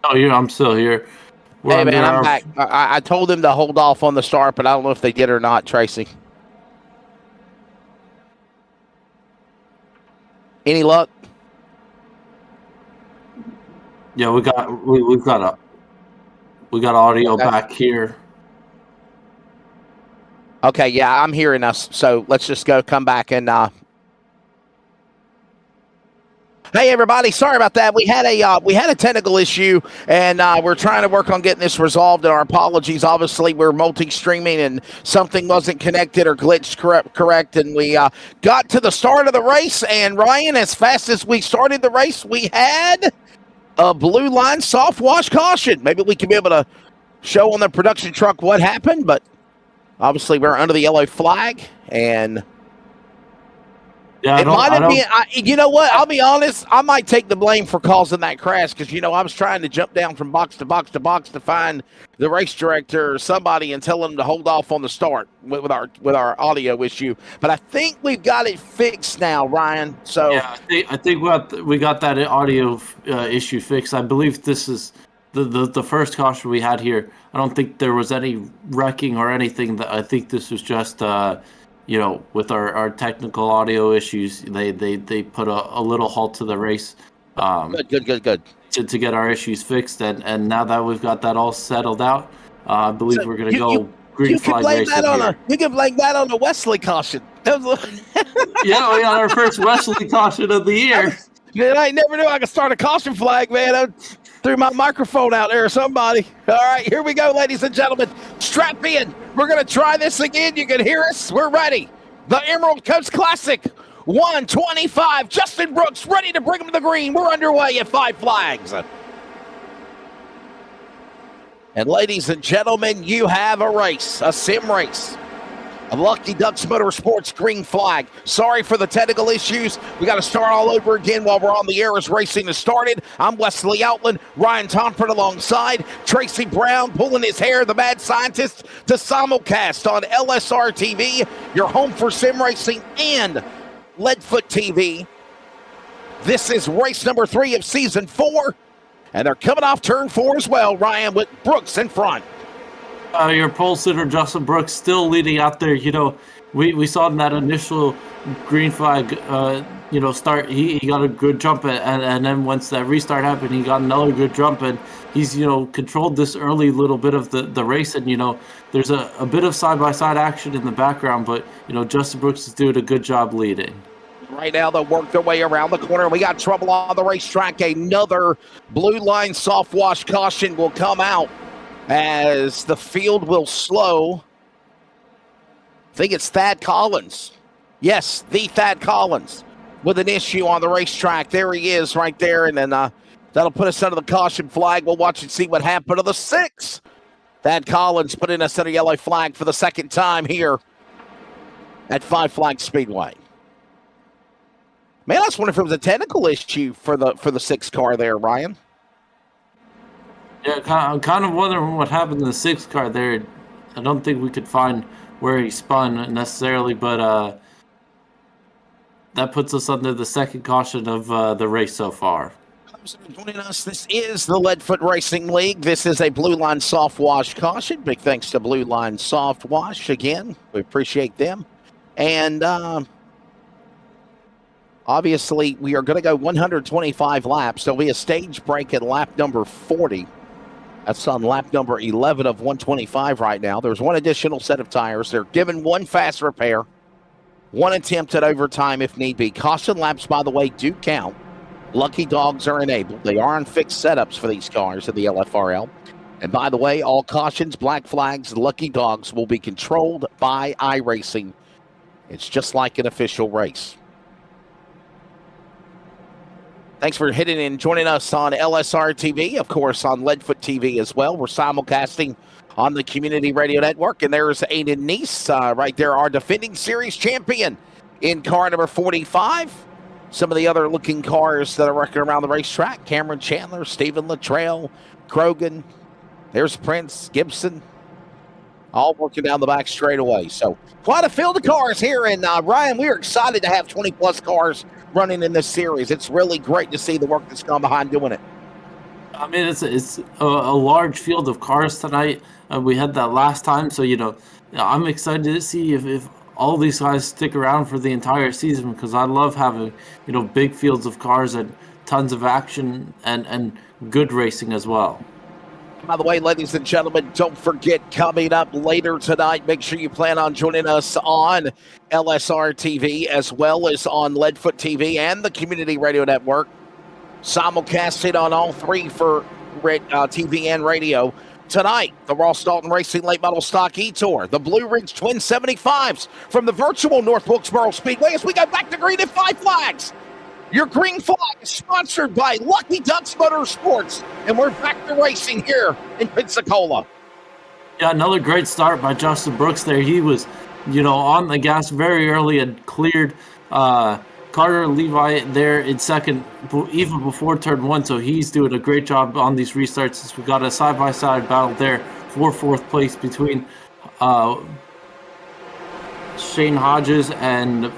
Oh, yeah, I'm still here. Hey, man, I'm back. I told them to hold off on the start, but I don't know if they did or not, Tracy. Any luck? Yeah, we've got audio back here. Okay, yeah, I'm hearing us. So let's just come back and. Hey, everybody! Sorry about that. We had a technical issue, and we're trying to work on getting this resolved. And our apologies. Obviously, we're multi-streaming, and something wasn't connected or glitched correct. And we got to the start of the race, and Ryan, as fast as we started the race, we had a blue line soft wash caution. Maybe we can be able to show on the production truck what happened, but obviously we're under the yellow flag, and yeah, it might have been. You know what? I'll be honest. I might take the blame for causing that crash because I was trying to jump down from box to box to box to find the race director or somebody and tell them to hold off on the start with our audio issue. But I think we've got it fixed now, Ryan. So yeah, I think we got that audio issue fixed. I believe this is the first caution we had here. I don't think there was any wrecking or anything. I think this was just. With our technical audio issues, they put a little halt to the race. Good. To get our issues fixed, and now that we've got that all settled out, I believe we're going to go green flag racing here. You can blame that on the Wesley caution. Yeah, we got our first Wesley caution of the year. I never knew I could start a caution flag, man. I threw my microphone out there or somebody. All right, here we go, ladies and gentlemen. Strap in. We're going to try this again. You can hear us. We're ready. The Emerald Coast Classic, 125. Justin Brooks ready to bring him to the green. We're underway at 5 flags. And ladies and gentlemen, you have a race, a sim race. A Lucky Ducks Motorsports green flag. Sorry for the technical issues. We got to start all over again while we're on the air as racing has started. I'm Wesley Outland, Ryan Tomford alongside Tracy Brown pulling his hair, the mad scientist, to simulcast on LSRTV, your home for sim racing, and Leadfoot TV. This is race number 3 of season 4, and they're coming off turn 4 as well, Ryan, with Brooks in front. Your pole sitter, Justin Brooks, still leading out there. We saw in that initial green flag, start. He got a good jump, and then once that restart happened, he got another good jump, and he's controlled this early little bit of the race, and there's a bit of side-by-side action in the background, but Justin Brooks is doing a good job leading. Right now, they'll work their way around the corner. We got trouble on the racetrack. Another blue line soft wash caution will come out as the field will slow. I think it's Thad Collins. Yes, the Thad Collins with an issue on the racetrack. There he is right there, and then that'll put us under the caution flag. We'll watch and see what happened to the 6. Thad Collins putting us under yellow flag for the second time here at 5 Flag Speedway. Man, I was wondering if it was a technical issue for the 6 car there, Ryan. Yeah, I'm kind of wondering what happened to the 6 car there. I don't think we could find where he spun necessarily, but that puts us under the second caution of the race so far. Joining us, this is the Leadfoot Racing League. This is a Blue Line Soft Wash caution. Big thanks to Blue Line Soft Wash again. We appreciate them. And obviously, we are going to go 125 laps. There'll be a stage break at lap number 40. That's on lap number 11 of 125 right now. There's one additional set of tires. They're given one fast repair, one attempt at overtime if need be. Caution laps, by the way, do count. Lucky dogs are enabled. They are on fixed setups for these cars in the LFRL. And by the way, all cautions, black flags, lucky dogs will be controlled by iRacing. It's just like an official race. Thanks for hitting and joining us on LSRTV, of course, on Leadfoot TV as well. We're simulcasting on the Community Radio Network. And there's Aiden Neese right there, our defending series champion in car number 45. Some of the other looking cars that are working around the racetrack: Cameron Chandler, Stephen Luttrell, Krogan. There's Prince, Gibson, all working down the back straightaway. So quite a field of cars here. And Ryan, we're excited to have 20-plus cars running in this series. It's really great to see the work that's gone behind doing it. I mean, it's a large field of cars tonight. We had that last time, so I'm excited to see if all these guys stick around for the entire season because I love having big fields of cars and tons of action and good racing as well. By the way, ladies and gentlemen, don't forget coming up later tonight, make sure you plan on joining us on LSRTV as well as on Leadfoot TV and the Community Radio Network. Simulcasted on all three for TV and radio. Tonight, the Ross Dalton Racing Late Model Stock E-Tour, the Blue Ridge Twin 75s from the virtual North Wilkesboro Speedway as we go back to green at Five Flags. Your green flag is sponsored by Lucky Ducks Motorsports, and we're back to racing here in Pensacola. Yeah, another great start by Justin Brooks there. He was, on the gas very early and cleared Carter Levi there in second, even before turn one. So he's doing a great job on these restarts. We got a side-by-side battle there for fourth place between Shane Hodges and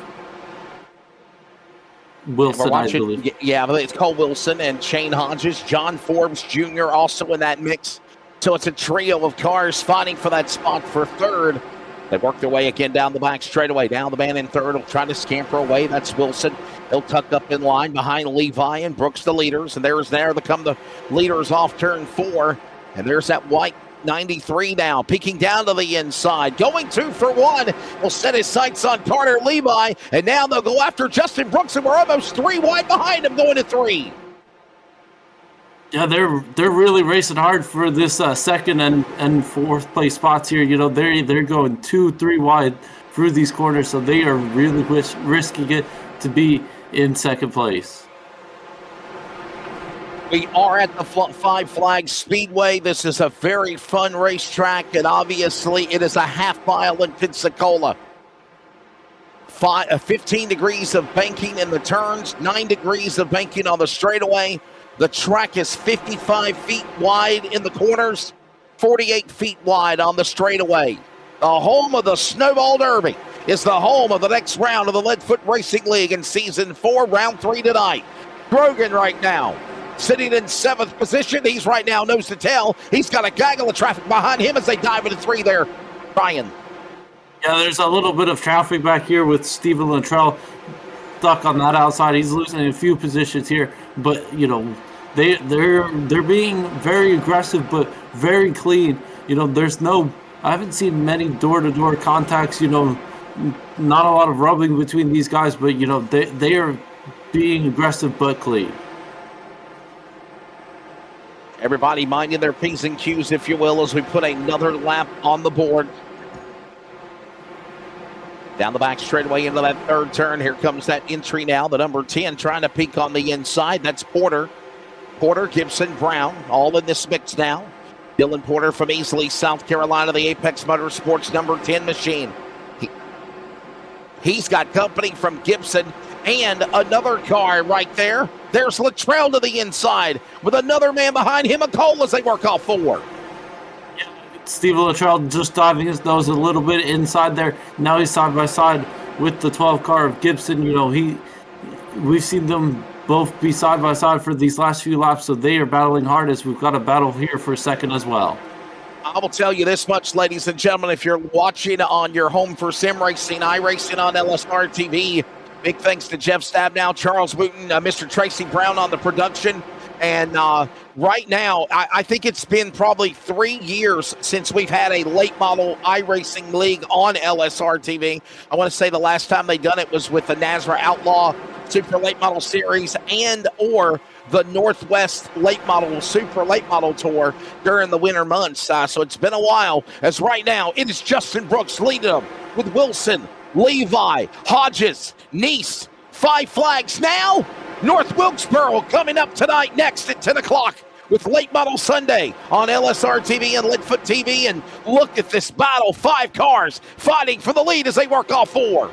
Wilson, I believe. Yeah, I believe it's Cole Wilson and Shane Hodges. John Forbes Jr. also in that mix. So it's a trio of cars fighting for that spot for third. They work their way again down the back straightaway. Down the man in third will try to scamper away. That's Wilson. He'll tuck up in line behind Levi and Brooks, the leaders. And there come the leaders off turn four. And there's that white 93 now, peeking down to the inside, going 2 for 1. Will set his sights on Carter Levi, and now they'll go after Justin Brooks, and we're almost 3 wide behind him, going to 3. Yeah, they're really racing hard for this second and fourth place spots here. They're going 2-3 wide through these corners, so they are really risking it to be in second place. We are at the Five Flags Speedway. This is a very fun racetrack, and obviously it is a half mile in Pensacola. 15 degrees of banking in the turns, 9 degrees of banking on the straightaway. The track is 55 feet wide in the corners, 48 feet wide on the straightaway. The home of the Snowball Derby is the home of the next round of the Leadfoot Racing League in Season 4, Round 3 tonight. Grogan right now, sitting in 7th position. He's right now nose to tail. He's got a gaggle of traffic behind him as they dive into 3 there. Brian. Yeah, there's a little bit of traffic back here with Steven Luttrell stuck on that outside. He's losing a few positions here, but they're being very aggressive but very clean. I haven't seen many door-to-door contacts. Not a lot of rubbing between these guys, but they are being aggressive but clean. Everybody minding their P's and Q's, if you will, as we put another lap on the board. Down the back straightaway into that third turn. Here comes that entry now. The number 10 trying to peek on the inside. That's Porter. Porter, Gibson, Brown, all in this mix now. Dylan Porter from Easley, South Carolina, the Apex Motorsports number 10 machine. He's got company from Gibson and another car right there. There's Luttrell to the inside with another man behind him, a Cole, as they work off 4. Steve Luttrell just diving his nose a little bit inside there. Now he's side by side with the 12 car of Gibson. We've seen them both be side by side for these last few laps, so they are battling hard as we've got a battle here for second as well. I will tell you this much, ladies and gentlemen, if you're watching on your home for sim racing, iRacing on LSRTV, big thanks to Jeff Stabnow, Charles Wooten, Mr. Tracy Brown on the production. And right now, I think it's been probably 3 years since we've had a late model iRacing league on LSRTV. I want to say the last time they done it was with the NASRA Outlaw Super Late Model Series and or the Northwest Late Model Super Late Model Tour during the winter months. So it's been a while, as right now it is Justin Brooks leading them with Wilson, Levi, Hodges, Neese. Five Flags now. North Wilkesboro coming up tonight next at 10 o'clock with Late Model Sunday on LSRTV and Leadfoot TV. And look at this battle. 5 cars fighting for the lead as they work off 4.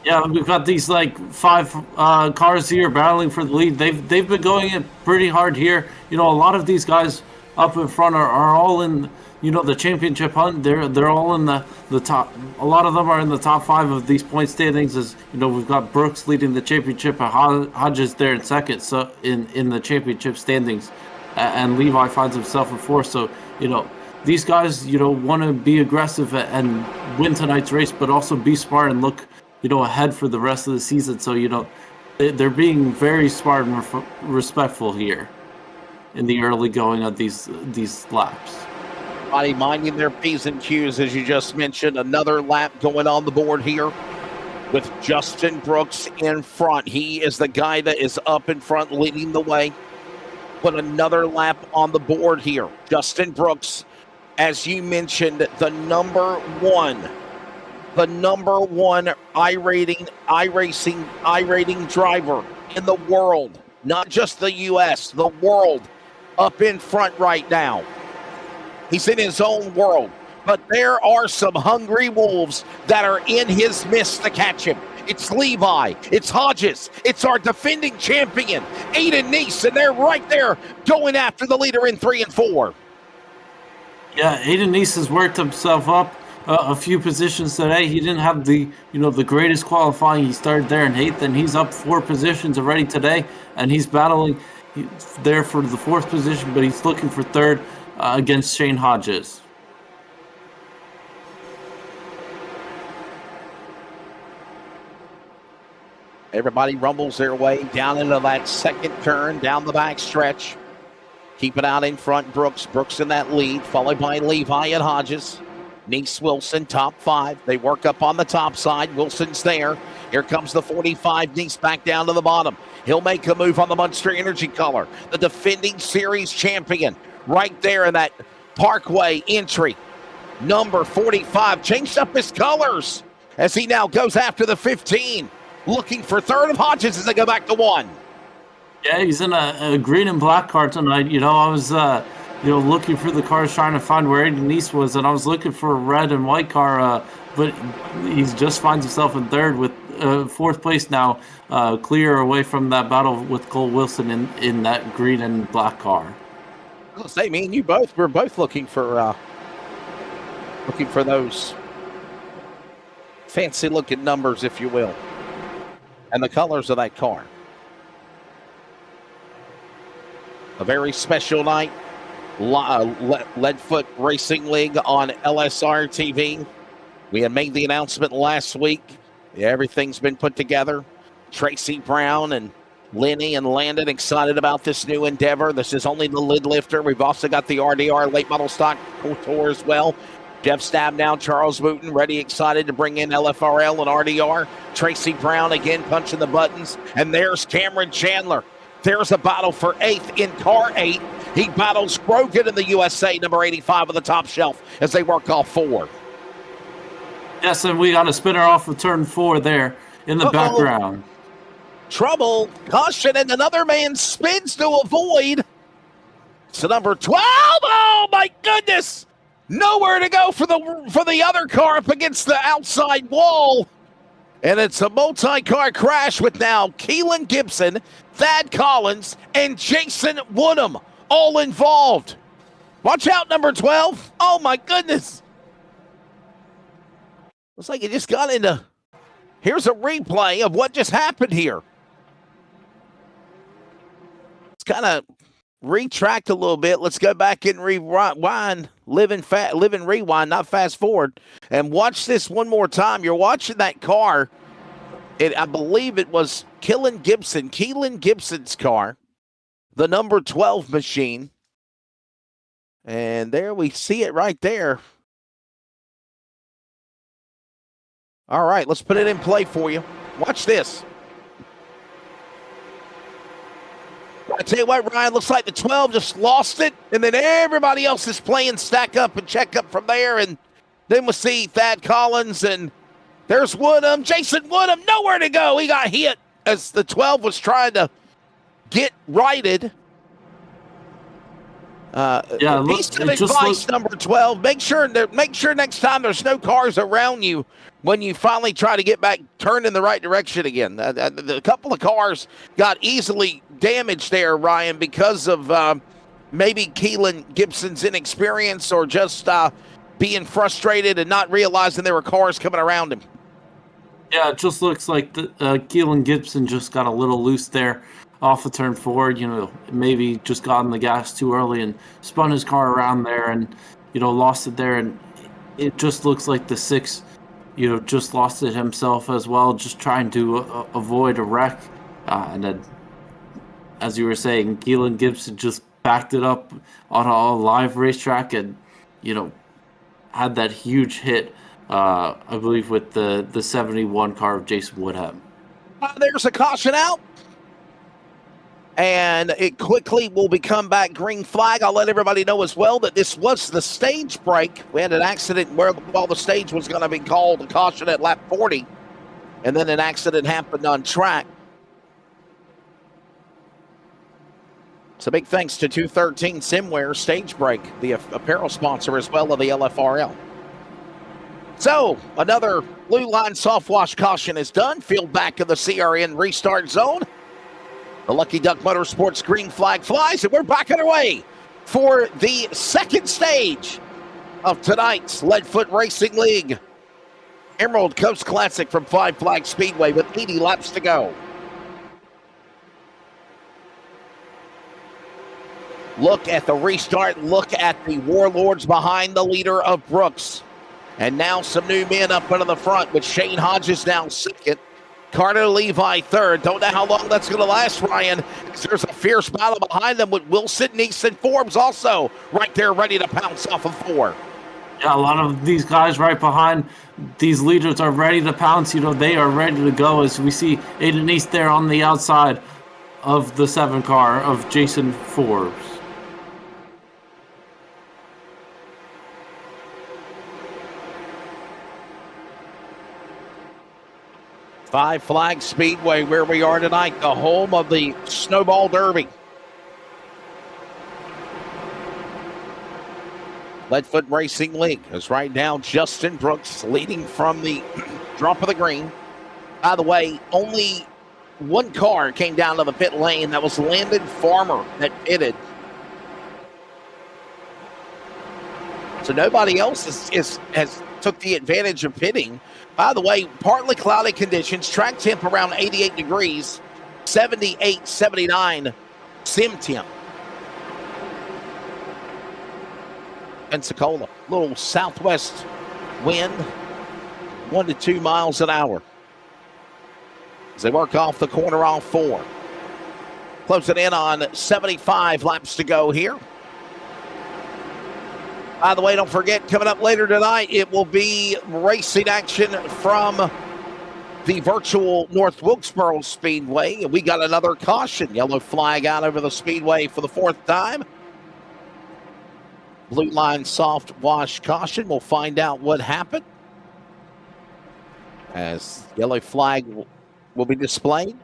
Yeah, we've got these 5 cars here battling for the lead. They've been going in pretty hard here. A lot of these guys up in front are all in, the championship hunt. They're all in the top. A lot of them are in the top 5 of these point standings. As we've got Brooks leading the championship, and Hodges there in second, so in the championship standings, and Levi finds himself in 4th. So these guys want to be aggressive and win tonight's race, but also be smart and look ahead for the rest of the season. So they're being very smart and respectful here in the early going of these laps. Everybody minding their P's and Q's, as you just mentioned. Another lap going on the board here with Justin Brooks in front. He is the guy that is up in front leading the way. Put another lap on the board here. Justin Brooks, as you mentioned, the number one iRacing driver in the world, not just the U.S., the world, up in front right now. He's in his own world, but there are some hungry wolves that are in his midst to catch him. It's Levi, it's Hodges, it's our defending champion, Aiden Neese, and they're right there going after the leader in 3 and 4. Yeah, Aiden Neese has worked himself up a few positions today. He didn't have the greatest qualifying. He started there in 8th, and he's up 4 positions already today, and he's battling there for the 4th position, but he's looking for 3rd against Shane Hodges. Everybody rumbles their way down into that second turn, down the back stretch. Keep it out in front, Brooks. Brooks in that lead, followed by Levi and Hodges. Neese, Wilson, top 5. They work up on the top side. Wilson's there. Here comes the 45. Neese back down to the bottom. He'll make a move on the Monster Energy color. The defending series champion right there in that Parkway entry. Number 45 changed up his colors as he now goes after the 15. Looking for 3rd of Hodges as they go back to 1. Yeah, he's in a green and black car tonight. I was looking for the cars, trying to find where Aiden Neese was, and I was looking for a red and white car, but he just finds himself in 3rd with 4th place now, clear away from that battle with Cole Wilson in that green and black car. I'll say, me and you both, we're both looking for those fancy looking numbers, if you will, and the colors of that car. A very special night. Leadfoot Racing League on LSRTV. We had made the announcement last week. Yeah, everything's been put together. Tracy Brown and Lenny and Landon excited about this new endeavor. This is only the lid lifter. We've also got the RDR late model stock tour as well. Jeff Stabnow, Charles Wooten, ready, excited to bring in LFRL and RDR. Tracy Brown again punching the buttons. And there's Cameron Chandler. There's a battle for 8th in car 8. He battles Grogan in the USA, number 85 on the top shelf as they work off 4. Yes, and we got a spinner off of turn 4 there in the background. Trouble, caution, and another man spins to avoid. So number 12, oh my goodness! Nowhere to go for the other car up against the outside wall. And it's a multi-car crash with now Keelan Gibson, Thad Collins, and Jason Woodham all involved. Watch out, number 12. Oh, my goodness. Looks like it just got into... Here's a replay of what just happened here. Let's kind of retract a little bit. Let's go back and rewind, live and rewind, not fast forward, and watch this one more time. You're watching that car. I believe it was Keelan Gibson's car, the number 12 machine. And there we see it right there. All right, let's put it in play for you. Watch this. I tell you what, Ryan, looks like the 12 just lost it, and then everybody else is playing stack up and check up from there. And then we'll see Thad Collins, and there's Woodham. Jason Woodham, nowhere to go. He got hit as the 12 was trying to get righted. Piece of advice, number 12. Make sure next time there's no cars around you when you finally try to get back, turn in the right direction again. A couple of cars got easily damaged there, Ryan, because of maybe Keelan Gibson's inexperience or just being frustrated and not realizing there were cars coming around him? Yeah, it just looks like Keelan Gibson just got a little loose there off of turn 4. Maybe just got on the gas too early and spun his car around there and, lost it there. And it just looks like the 6, just lost it himself as well, just trying to avoid a wreck. And then, as you were saying, Keelan Gibson just backed it up on a live racetrack and, had that huge hit, I believe, with the 71 car of Jason Woodham. There's a caution out. And it quickly will become back green flag. I'll let everybody know as well that this was the stage break. We had an accident while the stage was going to be called a caution at lap 40. And then an accident happened on track. So big thanks to 213 Simware Stage Break, the apparel sponsor as well of the LFRL. So another blue line soft wash caution is done. Field back in the CRN restart zone. The Lucky Duck Motorsports green flag flies, and we're back underway for the second stage of tonight's Leadfoot Racing League Emerald Coast Classic from Five Flag Speedway with 80 laps to go. Look at the restart. Look at the Warlords behind the leader of Brooks. And now some new men up into the front with Shane Hodges now second. Carter Levi third. Don't know how long that's going to last, Ryan. There's a fierce battle behind them with Wilson, Neeson, Forbes also right there ready to pounce off of 4. Yeah, a lot of these guys right behind these leaders are ready to pounce. They are ready to go as we see Aiden East there on the outside of the 7 car of Jason Forbes. Five Flag Speedway, where we are tonight, the home of the Snowball Derby. Leadfoot Racing League is right now Justin Brooks leading from the drop of the green. By the way, only one car came down to the pit lane. That was Landon Farmer that pitted. So nobody else has took the advantage of pitting. By the way, partly cloudy conditions, track temp around 88 degrees, 78, 79 sim temp. Pensacola, little southwest wind, 1 to 2 miles an hour. As they work off the corner off 4. Closing in on 75 laps to go here. By the way, don't forget, coming up later tonight, it will be racing action from the virtual North Wilkesboro Speedway. We got another caution. Yellow flag out over the speedway for the 4th time. Blue line soft wash caution. We'll find out what happened as yellow flag will be displayed.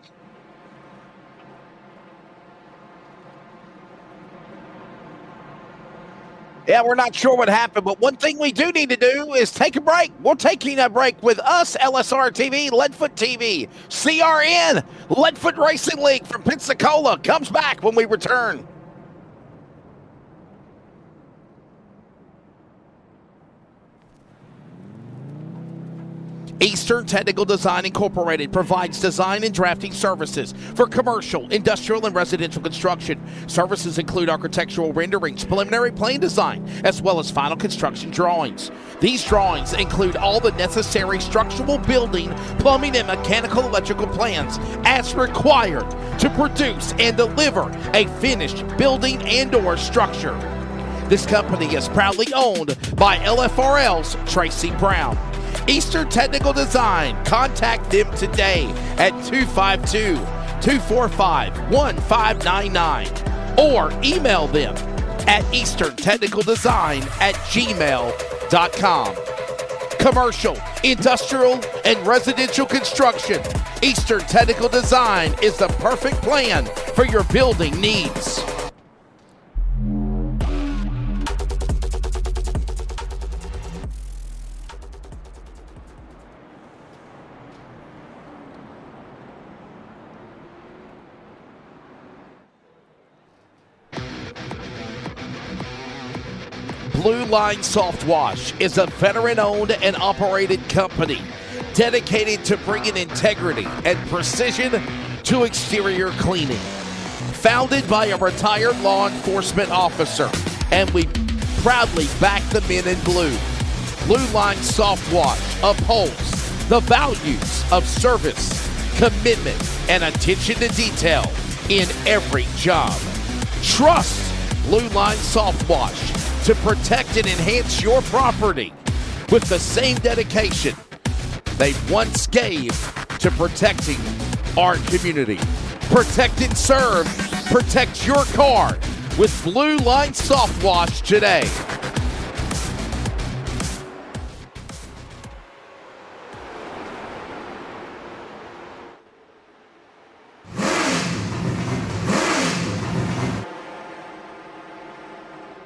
Yeah, we're not sure what happened, but one thing we do need to do is take a break. We're taking a break with us, LSRTV, Leadfoot TV, CRN, Leadfoot Racing League from Pensacola comes back when we return. Eastern Technical Design Incorporated provides design and drafting services for commercial, industrial, and residential construction. Services include architectural renderings, preliminary plan design, as well as final construction drawings. These drawings include all the necessary structural building, plumbing, and mechanical electrical plans as required to produce and deliver a finished building and/or structure. This company is proudly owned by LFRL's Tracy Brown. Eastern Technical Design. Contact them today at 252-245-1599 or email them at easterntechnicaldesign@gmail.com. Commercial, industrial, and residential construction. Eastern Technical Design is the perfect plan for your building needs. Blue Line Soft Wash is a veteran-owned and operated company dedicated to bringing integrity and precision to exterior cleaning. Founded by a retired law enforcement officer, and we proudly back the men in blue. Blue Line Soft Wash upholds the values of service, commitment, and attention to detail in every job. Trust Blue Line Soft Wash to protect and enhance your property with the same dedication they once gave to protecting our community. Protect and serve. Protect your car with Blue Line Soft Wash today.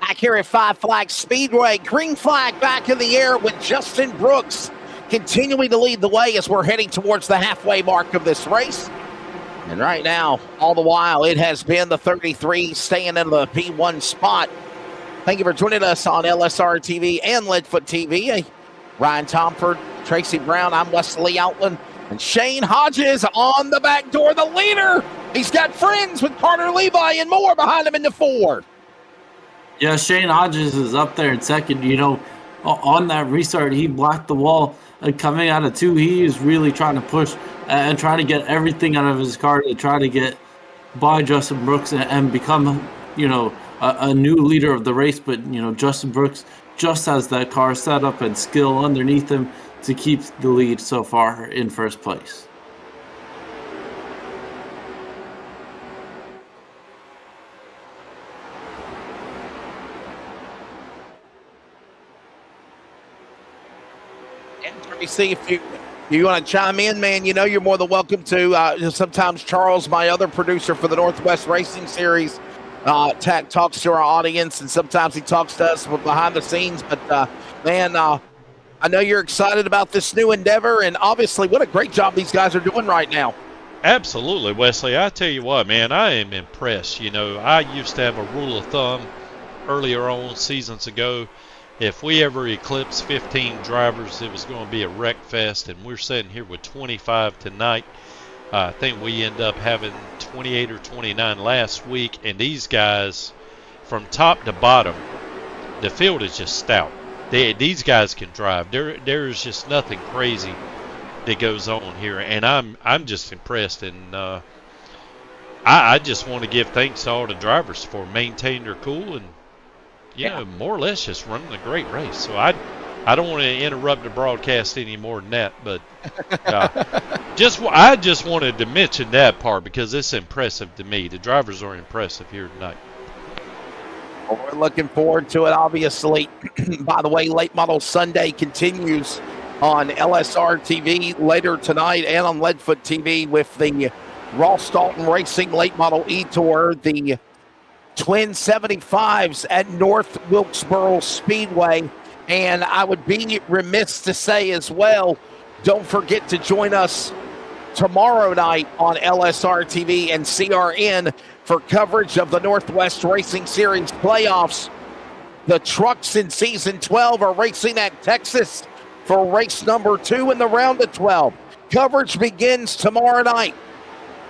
Back here at Five Flags Speedway, green flag back in the air with Justin Brooks continuing to lead the way as we're heading towards the halfway mark of this race. And right now, all the while, it has been the 33 staying in the P1 spot. Thank you for joining us on LSRTV and Leadfoot TV. Ryan Tomford, Tracy Brown, I'm Wesley Outland, and Shane Hodges on the back door, the leader. He's got friends with Carter Levi and more behind him in the Ford. Yeah, Shane Hodges is up there in second. You know, on that restart, he blocked the wall. Coming out of 2, he is really trying to push and trying to get everything out of his car to try to get by Justin Brooks and become, you know, a new leader of the race. But, you know, Justin Brooks just has that car set up and skill underneath him to keep the lead so far in first place. See if you want to chime in, man. You know you're more than welcome to. Sometimes Charles, my other producer for the Northwest Racing Series, talks to our audience, and sometimes he talks to us behind the scenes. But man, I know you're excited about this new endeavor, and obviously, what a great job these guys are doing right now. Absolutely, Wesley. I tell you what, man, I am impressed. You know, I used to have a rule of thumb earlier on seasons ago. If we ever eclipse 15 drivers, it was going to be a wreck fest, and we're sitting here with 25 tonight. I think we end up having 28 or 29 last week, and these guys, from top to bottom, the field is just stout. These guys can drive. There is just nothing crazy that goes on here, and I'm just impressed, and I just want to give thanks to all the drivers for maintaining their cool and, you know, more or less just running a great race. So I don't want to interrupt the broadcast any more than that, but I just wanted to mention that part because it's impressive to me. The drivers are impressive here tonight. Well, we're looking forward to it, obviously. By the way, Late Model Sunday continues on LSRTV later tonight and on Leadfoot TV with the Ross Dalton Racing Late Model E-Tour, the Twin 75s at North Wilkesboro Speedway. And I would be remiss to say as well, don't forget to join us tomorrow night on LSRTV and CRN for coverage of the Northwest Racing Series playoffs. The trucks in Season 12 are racing at Texas for race number 2 in the round of 12. Coverage begins tomorrow night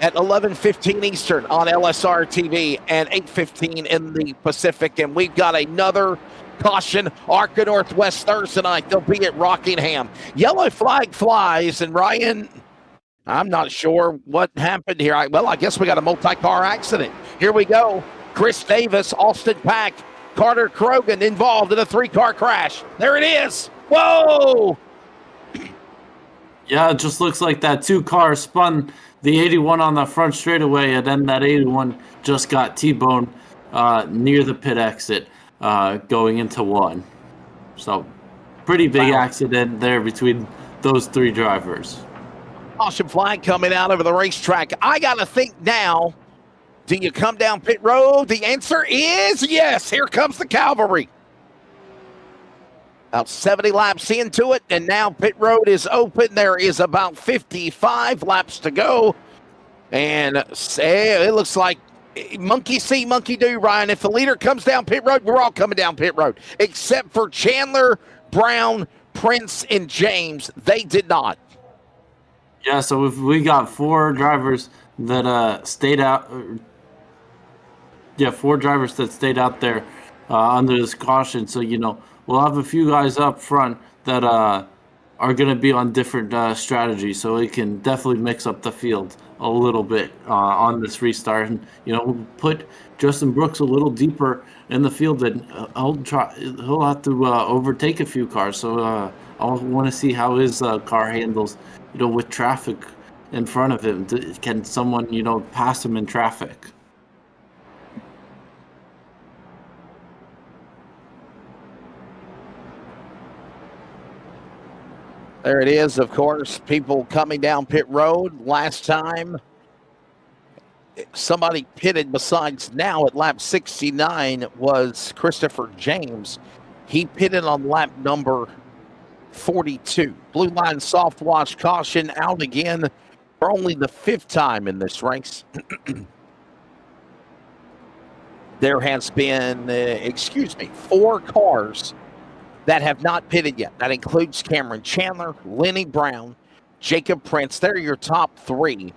at 11:15 Eastern on LSR-TV and 8:15 in the Pacific. And we've got another caution, ARCA Northwest Thursday night. They'll be at Rockingham. Yellow flag flies, and Ryan, I'm not sure what happened here. I guess we got a multi-car accident. Here we go. Chris Davis, Austin Pack, Carter Krogan involved in a 3-car crash. There it is. Whoa! Yeah, it just looks like that 2-car spun the 81 on the front straightaway, and then that 81 just got T-boned near the pit exit going into 1. So, pretty big accident there between those 3 drivers. Caution flag coming out over the racetrack. I got to think now, do you come down pit road? The answer is yes. Here comes the cavalry. About 70 laps into it, and now pit road is open. There is about 55 laps to go. And it looks like Monkey see, monkey do, Ryan. If the leader comes down pit road, we're all coming down pit road. Except for Chandler, Brown, Prince, and James. They did not. Yeah, so if we got 4 drivers that stayed out. Yeah, 4 drivers that stayed out there under this caution. So, we'll have a few guys up front that are going to be on different strategies. So it can definitely mix up the field a little bit on this restart. And, we'll put Justin Brooks a little deeper in the field, and he'll have to overtake a few cars. So I want to see how his car handles, with traffic in front of him. Can someone, pass him in traffic? There it is, of course, people coming down pit road. Last time, somebody pitted besides now at lap 69 was Christopher James. He pitted on lap number 42. Blue line soft wash caution out again for only the 5th time in this race. There has been, 4 cars that have not pitted yet. That includes Cameron Chandler, Lenny Brown, Jacob Prince. They're your top 3.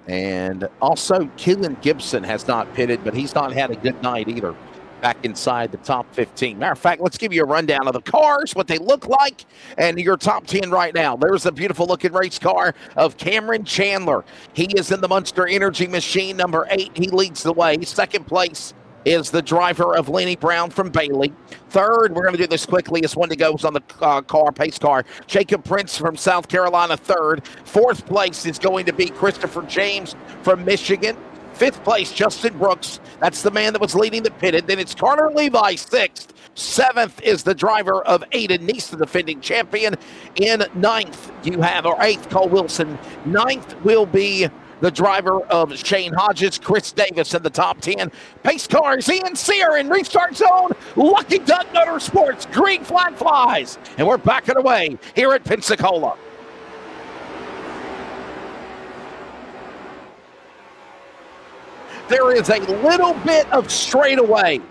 And also, Keelan Gibson has not pitted, but he's not had a good night either. Back inside the top 15. Matter of fact, let's give you a rundown of the cars, what they look like, and your top 10 right now. There's a beautiful looking race car of Cameron Chandler. He is in the Monster Energy Machine, number 8. He leads the way. Second place is the driver of Lenny Brown from Bailey. Third, we're going to do this quickly, is one that goes on the pace car. Jacob Prince from South Carolina, third. Fourth place is going to be Christopher James from Michigan. Fifth place, Justin Brooks. That's the man that was leading the pitted. Then it's Carter Levi, sixth. Seventh is the driver of Aiden Neese, the defending champion. In ninth, you have, or eighth, Cole Wilson. Ninth will be the driver of Shane Hodges, Chris Davis in the top 10. Pace cars, Ian Sear in restart zone. Lucky Duck Motorsports, green flag flies. And we're backing away here at Pensacola. There is a little bit of straightaway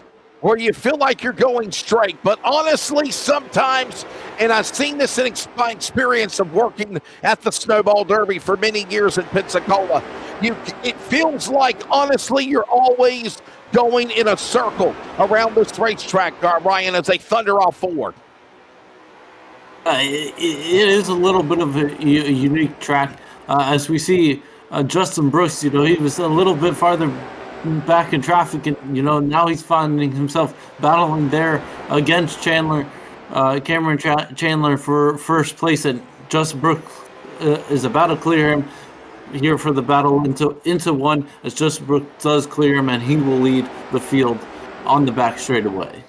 where you feel like you're going straight. But honestly, sometimes, and I've seen this in my experience of working at the Snowball Derby for many years in Pensacola, it feels like, honestly, you're always going in a circle around this racetrack, Ryan, as they thunder off forward. It is a little bit of a unique track. As we see Justin Brooks, he was a little bit farther back in traffic, and now he's finding himself battling there against Cameron Chandler for first place, and Justin Brooks is about to clear him here for the battle into one, as Justin Brooks does clear him, and he will lead the field on the back straightaway.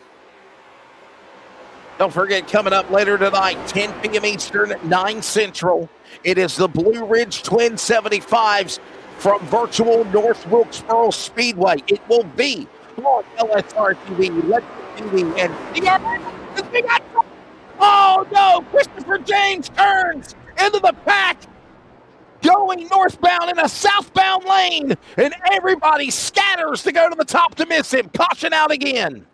Don't forget, coming up later tonight, 10 p.m. Eastern, 9 Central, it is the Blue Ridge Twin 75s from virtual North Wilkesboro Speedway. It will be on LSRTV, Let's TV, and oh no! Christopher James turns into the pack, going northbound in a southbound lane, and everybody scatters to go to the top to miss him. Caution out again.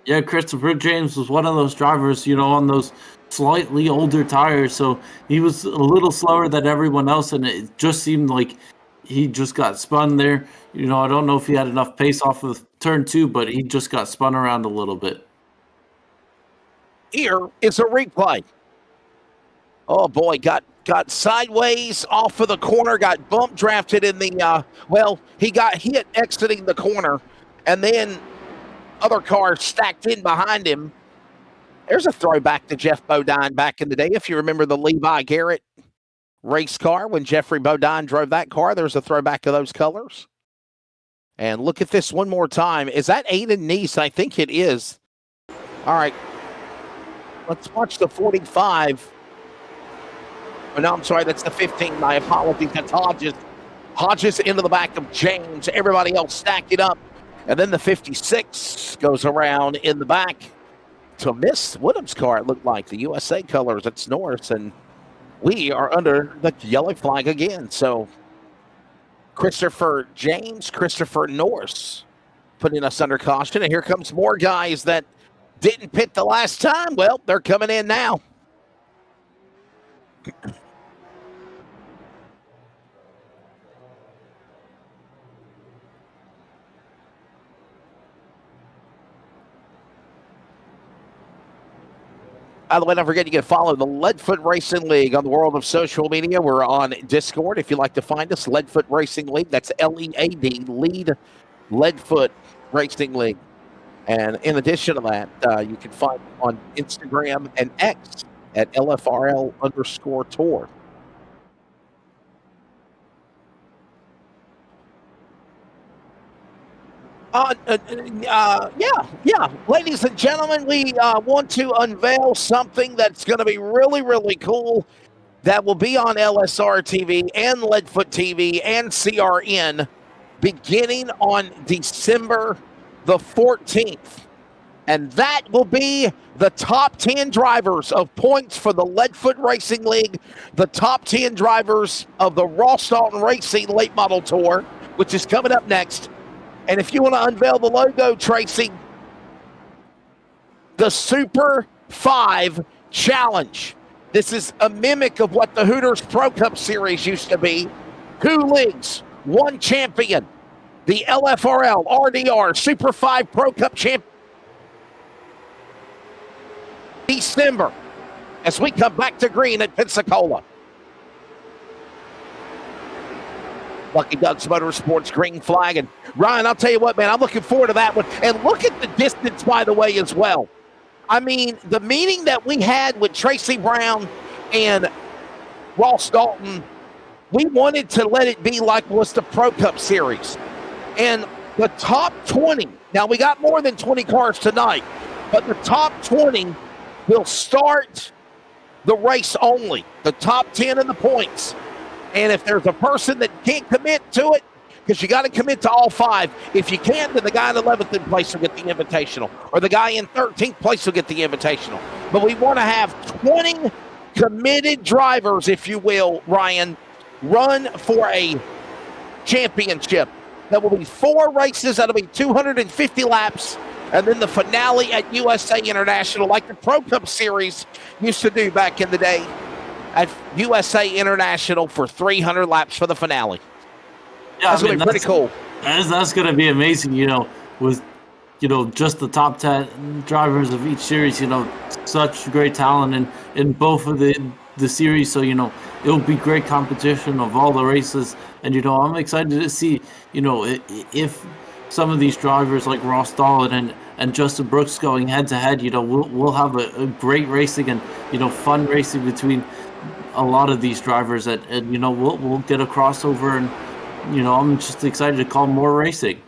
Yeah, Christopher James was one of those drivers, on those slightly older tires, so he was a little slower than everyone else, and it just seemed like he just got spun there. I don't know if he had enough pace off of turn 2, but he just got spun around a little bit. Here is a replay. Oh boy, got sideways off of the corner, got bump drafted in the, he got hit exiting the corner, and then other cars stacked in behind him. There's a throwback to Jeff Bodine back in the day. If you remember the Levi Garrett race car, when Jeffrey Bodine drove that car, there's a throwback to those colors. And look at this one more time. Is that Aiden Neese? I think it is. All right. Let's watch the 45. Oh, no, I'm sorry. That's the 15. My apologies. That's Hodges. Hodges into the back of James. Everybody else stacked it up. And then the 56 goes around in the back to miss Woodham's car, it looked like. The USA colors, it's Norris, and we are under the yellow flag again. So Christopher Norris putting us under caution. And here comes more guys that didn't pit the last time. Well, they're coming in now. By the way, don't forget you can follow the Leadfoot Racing League on the world of social media. We're on Discord. If you'd like to find us, Leadfoot Racing League. That's L-E-A-D, Leadfoot Racing League. And in addition to that, you can find on Instagram and X at LFRL_tour. Yeah. Ladies and gentlemen, we want to unveil something that's going to be really, really cool that will be on LSRTV and Leadfoot TV and CRN beginning on December the 14th. And that will be the top 10 drivers of points for the Leadfoot Racing League, the top 10 drivers of the Ross Dalton Racing Late Model Tour, which is coming up next. And if you want to unveil the logo, Tracy, the Super 5 Challenge. This is a mimic of what the Hooters Pro Cup Series used to be. 2 leagues, 1 champion. The LFRL RDR Super 5 Pro Cup champion. December, as we come back to green at Pensacola. Lucky Ducks Motorsports green flag. And Ryan, I'll tell you what, man, I'm looking forward to that one. And look at the distance, by the way, as well. I mean, the meeting that we had with Tracy Brown and Ross Dalton, we wanted to let it be like was the Pro Cup Series. And the top 20, now we got more than 20 cars tonight, but the top 20 will start the race only. The top 10 in the points. And if there's a person that can't commit to it, because you got to commit to all 5. If you can't, then the guy in 11th place will get the invitational. Or the guy in 13th place will get the invitational. But we want to have 20 committed drivers, if you will, Ryan, run for a championship. That will be 4 races. That'll be 250 laps. And then the finale at USA International, like the Pro Cup Series used to do back in the day, at USA International for 300 laps for the finale. Yeah, that's going to be pretty cool. That's going to be amazing, with, just the top 10 drivers of each series, such great talent in both of the series. So, it'll be great competition of all the races. And, I'm excited to see, if some of these drivers like Ross Dalton and Justin Brooks going head to head, we'll have a great racing and, fun racing between a lot of these drivers and we'll get a crossover and I'm just excited to call more racing.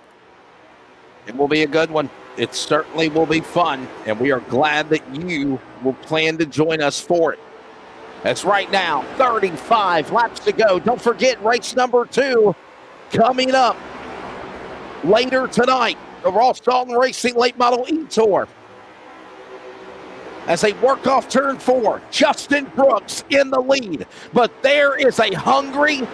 It will be a good one. It certainly will be fun, and we are glad that you will plan to join us for it. That's right now, 35 laps to go. Don't forget race number 2 coming up later tonight, the Ross Dalton Racing Late Model E-Tour. As they work off turn 4, Justin Brooks in the lead. But there is a hungry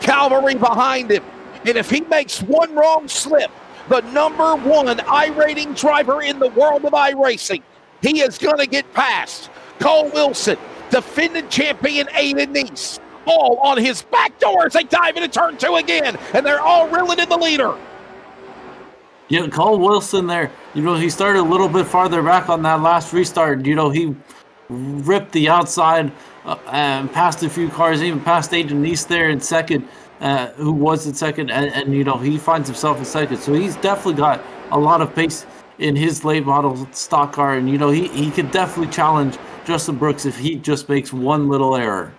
cavalry behind him. And if he makes one wrong slip, the number 1 I-rating driver in the world of iRacing, he is going to get past Cole Wilson, defending champion Aiden Neese, all on his back door as they dive into turn 2 again. And they're all reeling in the leader. Yeah, Cole Wilson there, he started a little bit farther back on that last restart. He ripped the outside and passed a few cars, even passed Aiden Neese there in second, who was in second, and he finds himself in second. So he's definitely got a lot of pace in his late model stock car, and he could definitely challenge Justin Brooks if he just makes one little error.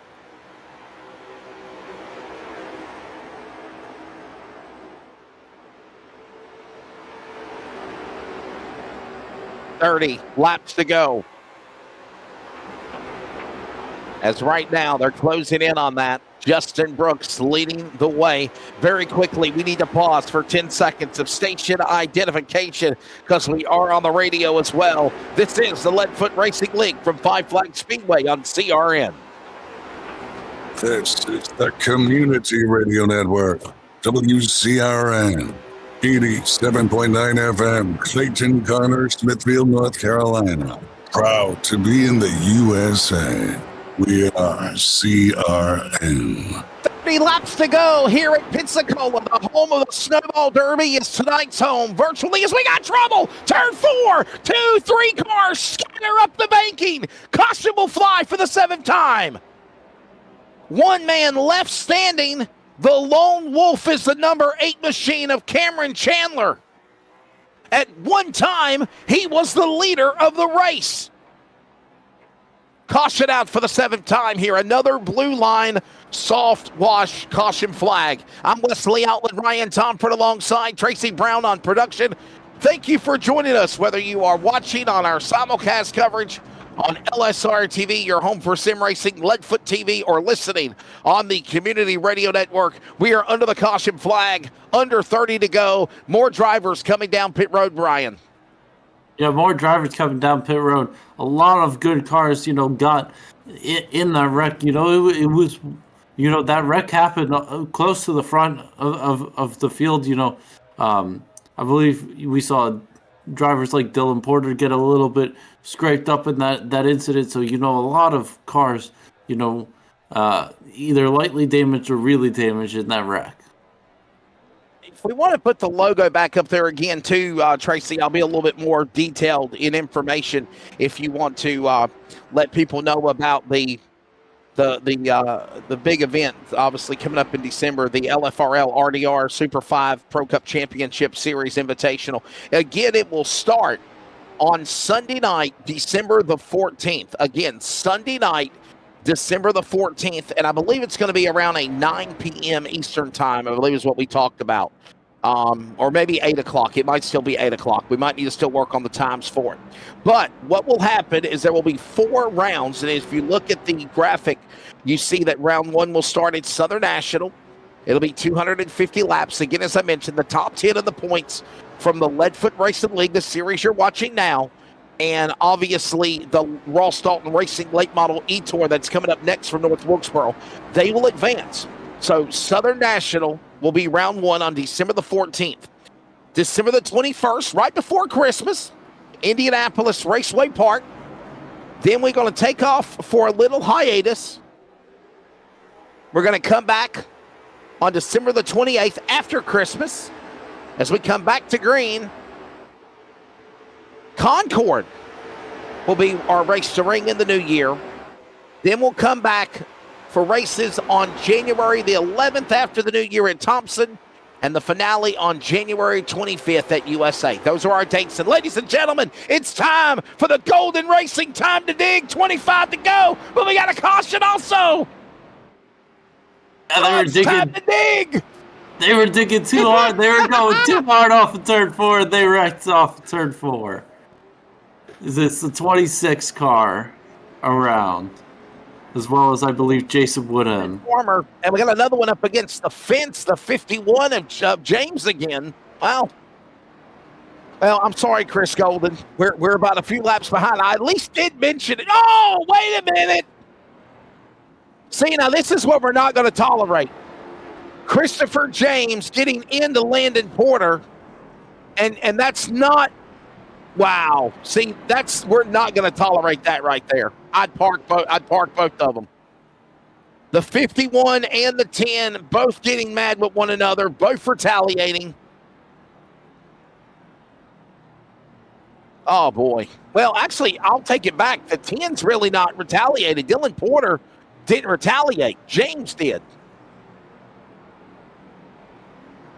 .30 laps to go. As right now, they're closing in on that. Justin Brooks leading the way. Very quickly, we need to pause for 10 seconds of station identification because we are on the radio as well. This is the Leadfoot Racing League from Five Flag Speedway on CRN. This is the Community Radio Network. WCRN, 87.9 FM, Clayton, Connor, Smithfield, North Carolina. Proud to be in the USA. We are CRN. 30 laps to go here at Pensacola. The home of the Snowball Derby is tonight's home. Virtually as we got trouble. Turn 4, 2, 3 cars scatter up the banking. Caution will fly for the 7th time. One man left standing. The lone wolf is the number 8 machine of Cameron Chandler. At one time, he was the leader of the race. Caution out for the 7th time here. Another blue line, soft wash caution flag. I'm Wesley Outland, Ryan Tomford alongside Tracy Brown on production. Thank you for joining us, whether you are watching on our simulcast coverage on LSRTV, your home for sim racing, Leadfoot TV, or listening on the Community Radio Network. We are under the caution flag, under 30 to go. More drivers coming down pit road, Brian. Yeah, more drivers coming down pit road. A lot of good cars, got in that wreck. It was, that wreck happened close to the front of the field. I believe we saw drivers like Dylan Porter get a little bit scraped up in that incident. So, a lot of cars, either lightly damaged or really damaged in that wreck. If we want to put the logo back up there again, too, Tracy, I'll be a little bit more detailed in information if you want to let people know about the big event, obviously coming up in December, the LFRL RDR Super 5 Pro Cup Championship Series Invitational. Again, it will start on Sunday night, December the 14th. Again, Sunday night, December the 14th, and I believe it's going to be around a 9 p.m. Eastern time, I believe is what we talked about. Or maybe 8 o'clock. It might still be 8 o'clock. We might need to still work on the times for it. But what will happen is there will be 4 rounds, and if you look at the graphic, you see that round 1 will start at Southern National. It'll be 250 laps. Again, as I mentioned, the top 10 of the points from the Leadfoot Racing League, the series you're watching now, and obviously the Ross Dalton Racing Late Model E-Tour that's coming up next from North Wilkesboro, they will advance. So Southern National will be round 1 on December the 14th. December the 21st, right before Christmas, Indianapolis Raceway Park. Then we're going to take off for a little hiatus. We're going to come back on December the 28th after Christmas as we come back to green. Concord will be our race to ring in the new year. Then we'll come back for races on January the 11th after the new year at Thompson, and the finale on January 25th at USA. Those are our dates. And ladies and gentlemen, it's time for the Golden Racing Time to Dig. 25 to go, but we got a caution also. Yeah, Time to dig. They were digging too hard. They were going too hard off of turn 4. And they wrecked off of turn 4. It's the 26 car around, as well as, I believe, Jason Woodham. Former, and we got another one up against the fence, the 51 of James again. Wow. Well, I'm sorry, Chris Golden. We're about a few laps behind. I at least did mention it. Oh, wait a minute. See, now this is what we're not going to tolerate. Christopher James getting into Landon Porter, and that's not, wow. See, we're not going to tolerate that right there. I'd park both of them. The 51 and the 10 both getting mad with one another, both retaliating. Oh, boy. Well, actually, I'll take it back. The 10's really not retaliated. Dylan Porter didn't retaliate. James did.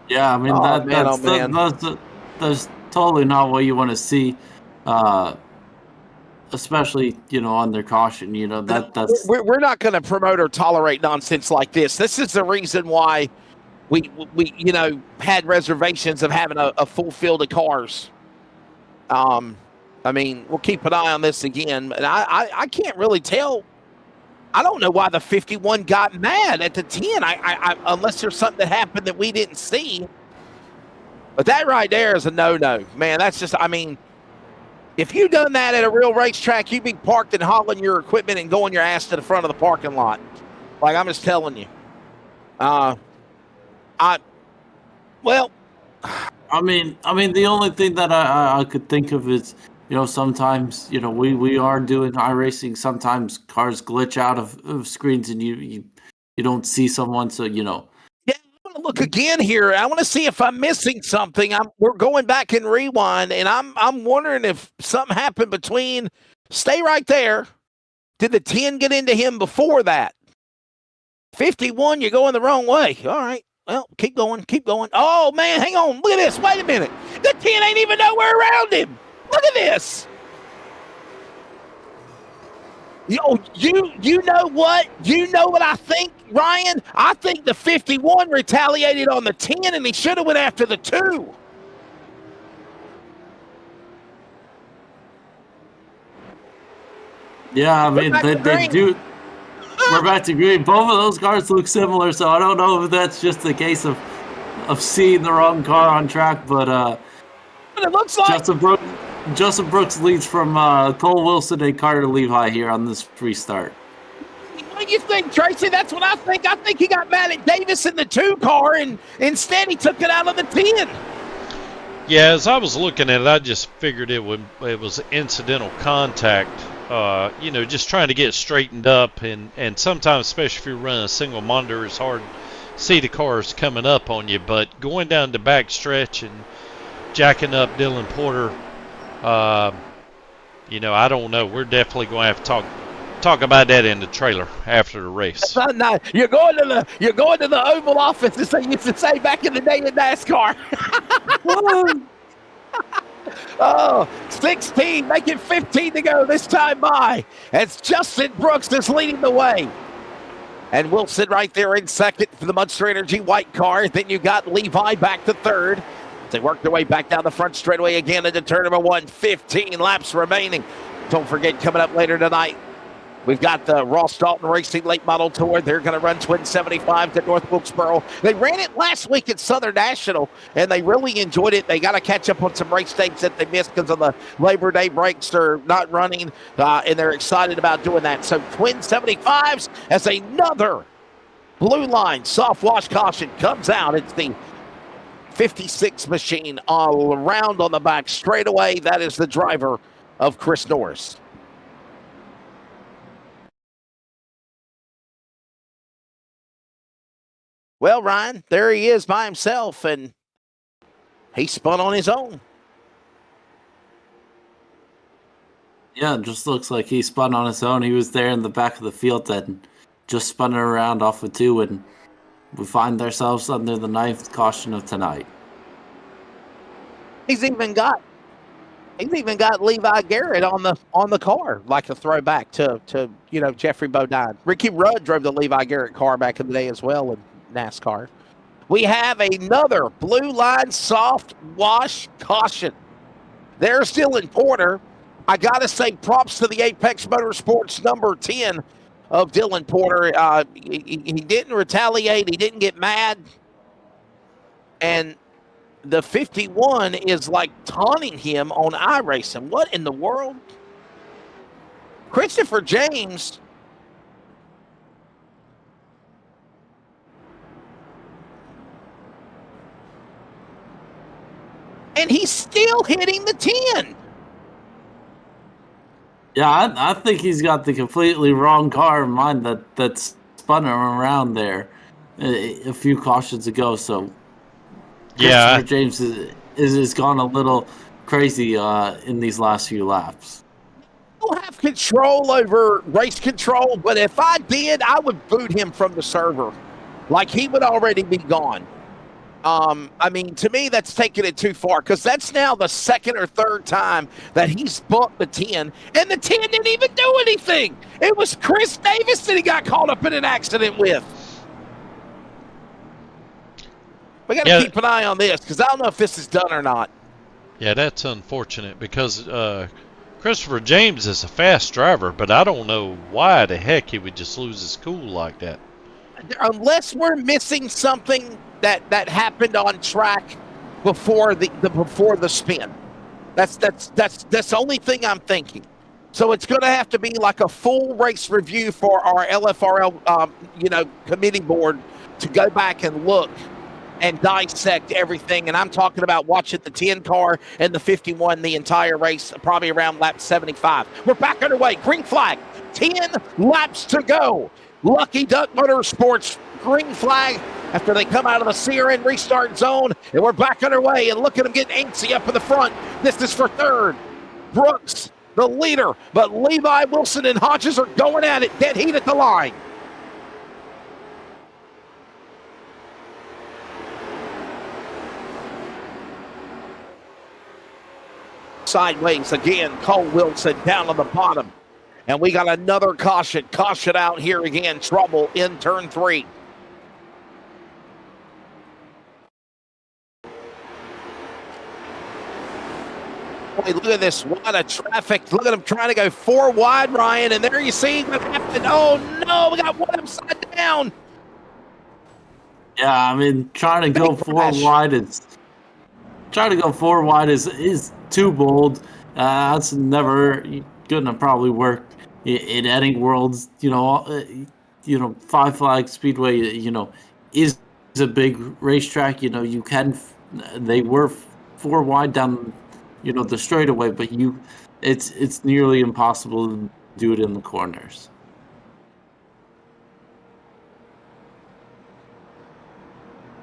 Yeah, I mean, that's totally not what you want to see, especially, on their caution. That's we're not going to promote or tolerate nonsense like this. This is the reason why we had reservations of having a full field of cars. I mean, we'll keep an eye on this again, and I can't really tell. I don't know why the 51 got mad at the 10. I unless there's something that happened that we didn't see. But that right there is a no-no. Man, that's just, I mean, if you done that at a real racetrack, you'd be parked and hauling your equipment and going your ass to the front of the parking lot. Like, I'm just telling you. Well, I mean, the only thing that I could think of is, sometimes, we are doing iRacing. Sometimes cars glitch out of screens and you don't see someone. So, yeah, I want to look again here. I want to see if I'm missing something. We're going back in rewind, and I'm wondering if something happened between. Stay right there. Did the 10 get into him before that? 51, you're going the wrong way. All right. Well, keep going. Oh, man, hang on. Look at this. Wait a minute. The 10 ain't even nowhere around him. Look at this. You know what? You know what I think, Ryan? I think the 51 retaliated on the 10, and he should have went after the 2. Yeah, I mean, they do. We're back to green. Both of those cars look similar, so I don't know if that's just a case of seeing the wrong car on track. But it looks like Justin Brooks leads from Cole Wilson and Carter Levi here on this restart. What do you think, Tracy? That's what I think. I think he got mad at Davis in the 2 car, and instead he took it out of the 10. Yeah, as I was looking at it, I just figured it was incidental contact. Just trying to get straightened up, and sometimes, especially if you're running a single monitor, it's hard to see the cars coming up on you. But going down the back stretch and jacking up Dylan Porter, I don't know. We're definitely going to have to talk about that in the trailer after the race. No, you're going to the Oval Office, as they used to say back in the day in NASCAR. Oh, 16, making 15 to go this time by. As Justin Brooks is leading the way. And Wilson right there in second for the Monster Energy white car. Then you got Levi back to third. They work their way back down the front straightaway again into turn number 1. 15 laps remaining. Don't forget, coming up later tonight, we've got the Ross Dalton Racing Late Model Tour. They're going to run Twin 75 to North Wilkesboro. They ran it last week at Southern National, and they really enjoyed it. They got to catch up on some race dates that they missed because of the Labor Day breaks. They're not running, and they're excited about doing that. So Twin 75s as another blue line soft wash caution comes out. It's the 56 machine all around on the back straightaway. That is the driver of Chris Norris. Well, Ryan, there he is by himself, and he spun on his own. Yeah, it just looks like he spun on his own. He was there in the back of the field and just spun it around off of 2, and we find ourselves under the 9th caution of tonight. He's even got Levi Garrett on the car, like a throwback to Jeffrey Bodine. Ricky Rudd drove the Levi Garrett car back in the day as well in NASCAR. We have another blue line soft wash caution. There's Dylan Porter. I gotta say props to the Apex Motorsports number 10 of Dylan Porter. He didn't retaliate. He didn't get mad. And the 51 is like taunting him on iRacing. What in the world? Christopher James. And he's still hitting the 10. Yeah, I think he's got the completely wrong car in mind that's spun him around there a few cautions ago. So yeah, Christopher James is gone a little crazy in these last few laps. I don't have control over race control, but if I did, I would boot him from the server. Like, he would already be gone. I mean, to me, that's taking it too far, because that's now the 2nd or 3rd time that he's bumped the 10, and the 10 didn't even do anything. It was Chris Davis that he got caught up in an accident with. We got to keep an eye on this, because I don't know if this is done or not. Yeah, that's unfortunate, because Christopher James is a fast driver, but I don't know why the heck he would just lose his cool like that. Unless we're missing something that happened on track before the spin. That's the only thing I'm thinking. So it's going to have to be like a full race review for our LFRL committee board to go back and look and dissect everything. And I'm talking about watching the 10 car and the 51 the entire race, probably around lap 75. We're back underway. Green flag. 10 laps to go. Lucky Duck Motorsports green flag after they come out of the CRN restart zone. And we're back underway. And look at them getting antsy up in the front. This is for third. Brooks, the leader. But Levi, Wilson, and Hodges are going at it. Dead heat at the line. Sideways again. Cole Wilson down on the bottom. And we got another caution. Caution out here again. Trouble in turn 3. Boy, look at this. What a traffic. Look at them trying to go 4 wide, Ryan. And there you see what happened. Oh, no. We got one upside down. Yeah, I mean, trying to go 4 wide is too bold. That's never gonna probably work in any worlds. Five Flag Speedway, is a big racetrack. They were 4 wide down, the straightaway, but it's nearly impossible to do it in the corners.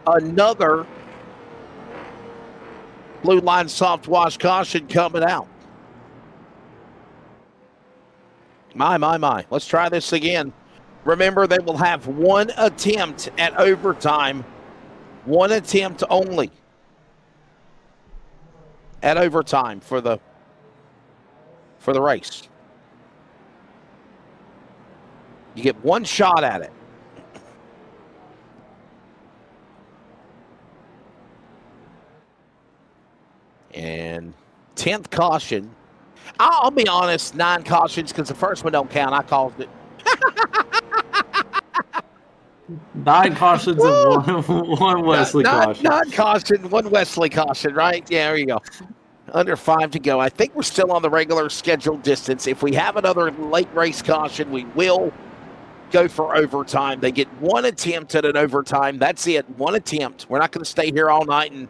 Another blue line soft wash caution coming out. My. Let's try this again. Remember, they will have one attempt at overtime. One attempt only at overtime for the race. You get one shot at it. And 10th caution. I'll be honest, 9 cautions because the first one don't count. I called it. 9 cautions and one Wesley caution. 9 caution, 1 Wesley caution, right? Yeah, there you go. Under 5 to go. I think we're still on the regular scheduled distance. If we have another late race caution, we will go for overtime. They get 1 attempt at an overtime. That's it. 1 attempt. We're not going to stay here all night and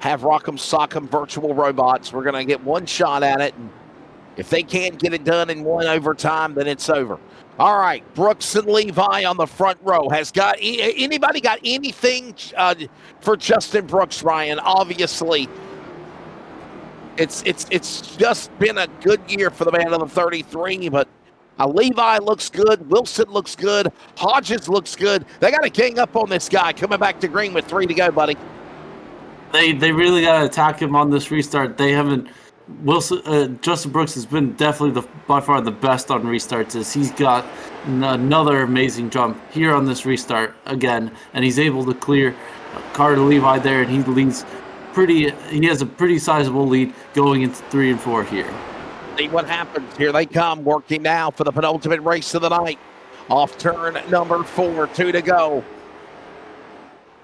have Rock'em Sock'em virtual robots. We're going to get 1 shot at it. And if they can't get it done in 1 overtime, then it's over. All right, Brooks and Levi on the front row. Anybody got anything for Justin Brooks, Ryan? Obviously, it's just been a good year for the man of the 33, but Levi looks good. Wilson looks good. Hodges looks good. They got to gang up on this guy coming back to green with 3 to go, buddy. They really got to attack him on this restart. They haven't. Justin Brooks has been definitely by far the best on restarts. As he's got another amazing jump here on this restart again, and he's able to clear Carter Levi there, and he leads he has a pretty sizable lead going into 3 and 4 here. See what happens. Here they come, working now for the penultimate race of the night. Off turn number 4, 2 to go.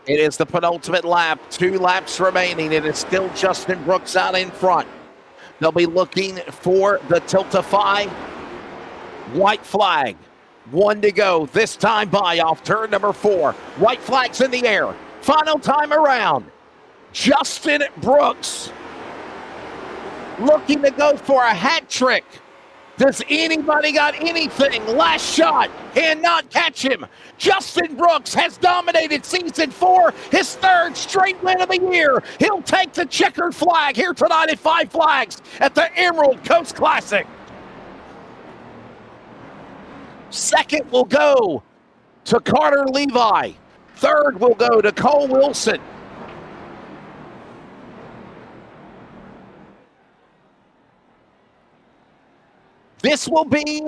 It is the penultimate lap, 2 laps remaining. It is still Justin Brooks out in front. They'll be looking for the Tiltify white flag. 1 to go. This time by off turn number 4. White flag's in the air. Final time around. Justin Brooks looking to go for a hat trick. Does anybody got anything? Last shot. Cannot catch him. Justin Brooks has dominated season 4, his 3rd straight win of the year. He'll take the checkered flag here tonight at 5 Flags at the Emerald Coast Classic. 2nd will go to Carter Levi. 3rd will go to Cole Wilson. This will be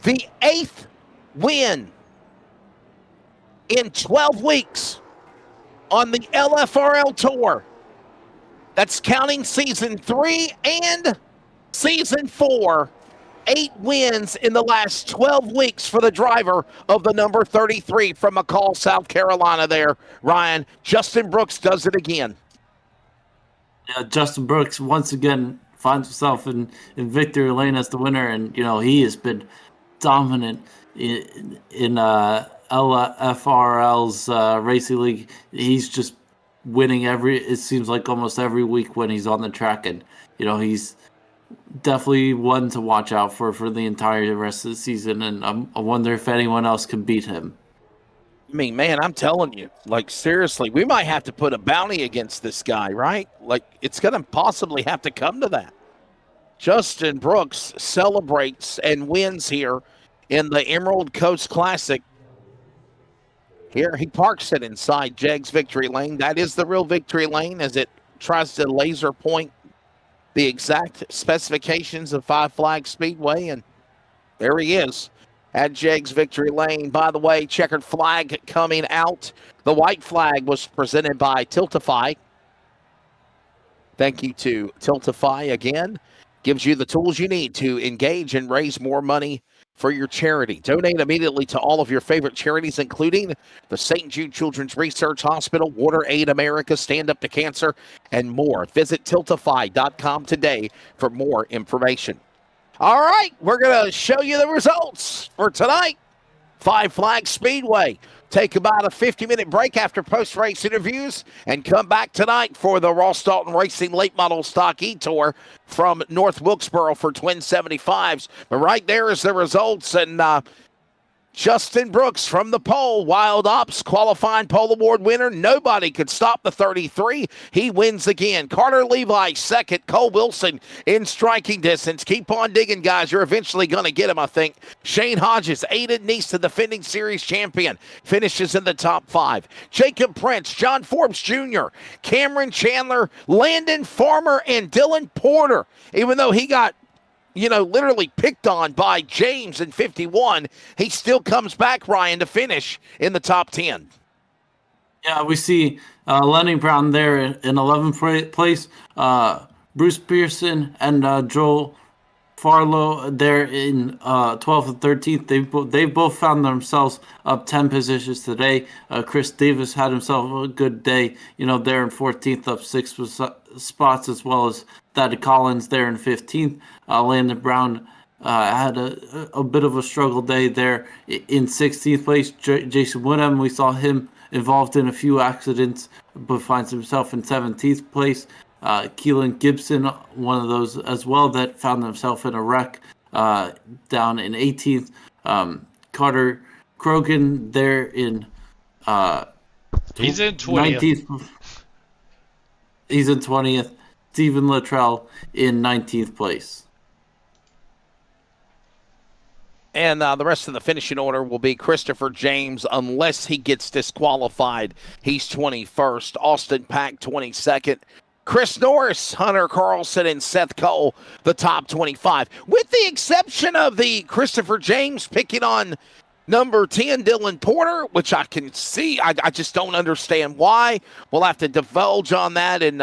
the 8th win in 12 weeks on the LFRL Tour. That's counting season 3 and season 4. 8 wins in the last 12 weeks for the driver of the number 33 from McCall, South Carolina there, Ryan. Justin Brooks does it again. Yeah, Justin Brooks once again finds himself in victory lane as the winner, and he has been dominant in LFRL's Racing League. He's just winning it seems like almost every week when he's on the track, and he's definitely one to watch out for the entire rest of the season, and I wonder if anyone else can beat him. I mean, man, I'm telling you, like, seriously, we might have to put a bounty against this guy, right? Like, it's going to possibly have to come to that. Justin Brooks celebrates and wins here in the Emerald Coast Classic. Here, he parks it inside Jegg's victory lane. That is the real victory lane as it tries to laser point the exact specifications of Five Flags Speedway, and there he is at Jegg's victory lane. By the way, checkered flag coming out. The white flag was presented by Tiltify. Thank you to Tiltify again. Gives you the tools you need to engage and raise more money for your charity. Donate immediately to all of your favorite charities, including the St. Jude Children's Research Hospital, Water Aid America, Stand Up to Cancer, and more. Visit tiltify.com today for more information. All right, we're going to show you the results for tonight. Five Flags Speedway. Take about a 50-minute break after post-race interviews and come back tonight for the Ross Dalton Racing Late Model Stock E-Tour from North Wilkesboro for Twin 75s. But right there is the results, and Justin Brooks from the pole, Wild Ops qualifying pole award winner. Nobody could stop the 33. He wins again. Carter Levi second. Cole Wilson in striking distance. Keep on digging, guys. You're eventually going to get him, I think. Shane Hodges, Aiden Neese, the defending series champion, finishes in the top 5. Jacob Prince, John Forbes Jr., Cameron Chandler, Landon Farmer, and Dylan Porter. Even though he got literally picked on by James in 51, he still comes back, Ryan, to finish in the top 10. Yeah, we see Lenny Brown there in 11th place, Bruce Pearson and Joel Farlow there in 12th and 13th. They've both found themselves up 10 positions today. Chris Davis had himself a good day, there in 14th, up 6 spots, as well as Thad Collins there in 15th. Landon Brown had a bit of a struggle day there in 16th place. Jason Woodham, we saw him involved in a few accidents, but finds himself in 17th place. Keelan Gibson, one of those as well, that found himself in a wreck down in 18th. Carter Krogan there in he's in 20th. 19th. He's in 20th. Stephen Luttrell in 19th place. And the rest of the finishing order will be Christopher James, unless he gets disqualified. He's 21st. Austin Pack, 22nd. Chris Norris, Hunter Carlson, and Seth Cole, the top 25. With the exception of the Christopher James picking on number 10, Dylan Porter, which I can see. I just don't understand why. We'll have to divulge on that and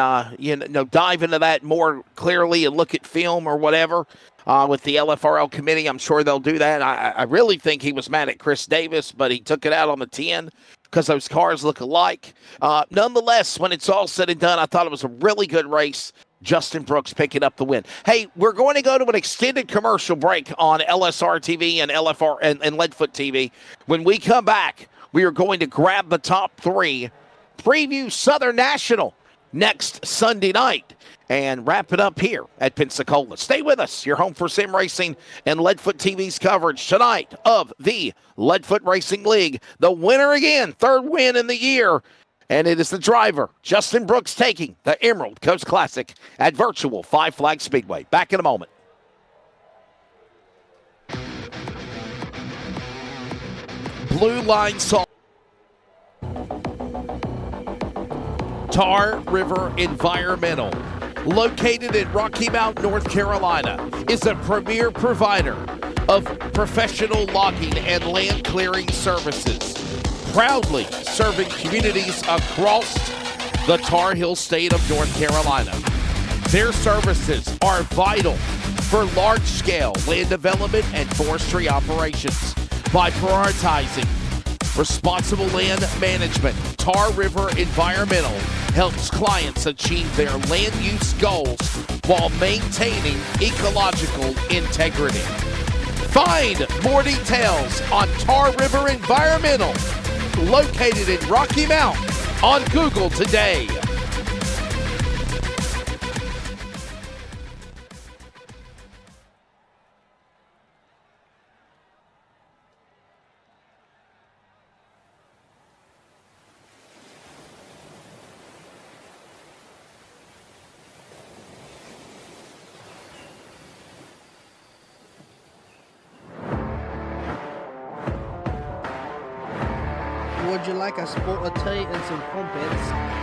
dive into that more clearly and look at film or whatever with the LFRL committee. I'm sure they'll do that. I really think he was mad at Chris Davis, but he took it out on the 10 because those cars look alike. Nonetheless, when it's all said and done, I thought it was a really good race. Justin Brooks picking up the win. Hey, we're going to go to an extended commercial break on LSRTV and LFR and Leadfoot TV. When we come back, we are going to grab the top 3, preview Southern National next Sunday night, and wrap it up here at Pensacola. Stay with us. Your home for sim racing and Leadfoot TV's coverage tonight of the Leadfoot Racing League. The winner again, 3rd win in the year. And it is the driver, Justin Brooks, taking the Emerald Coast Classic at virtual Five Flags Speedway. Back in a moment. Blue Line Salt. Tar River Environmental, located in Rocky Mount, North Carolina, is a premier provider of professional logging and land clearing services, proudly serving communities across the Tar Heel state of North Carolina. Their services are vital for large-scale land development and forestry operations. By prioritizing responsible land management, Tar River Environmental helps clients achieve their land use goals while maintaining ecological integrity. Find more details on Tar River Environmental, located in Rocky Mount, on Google today. Would you like a sport of tea and some crumpets?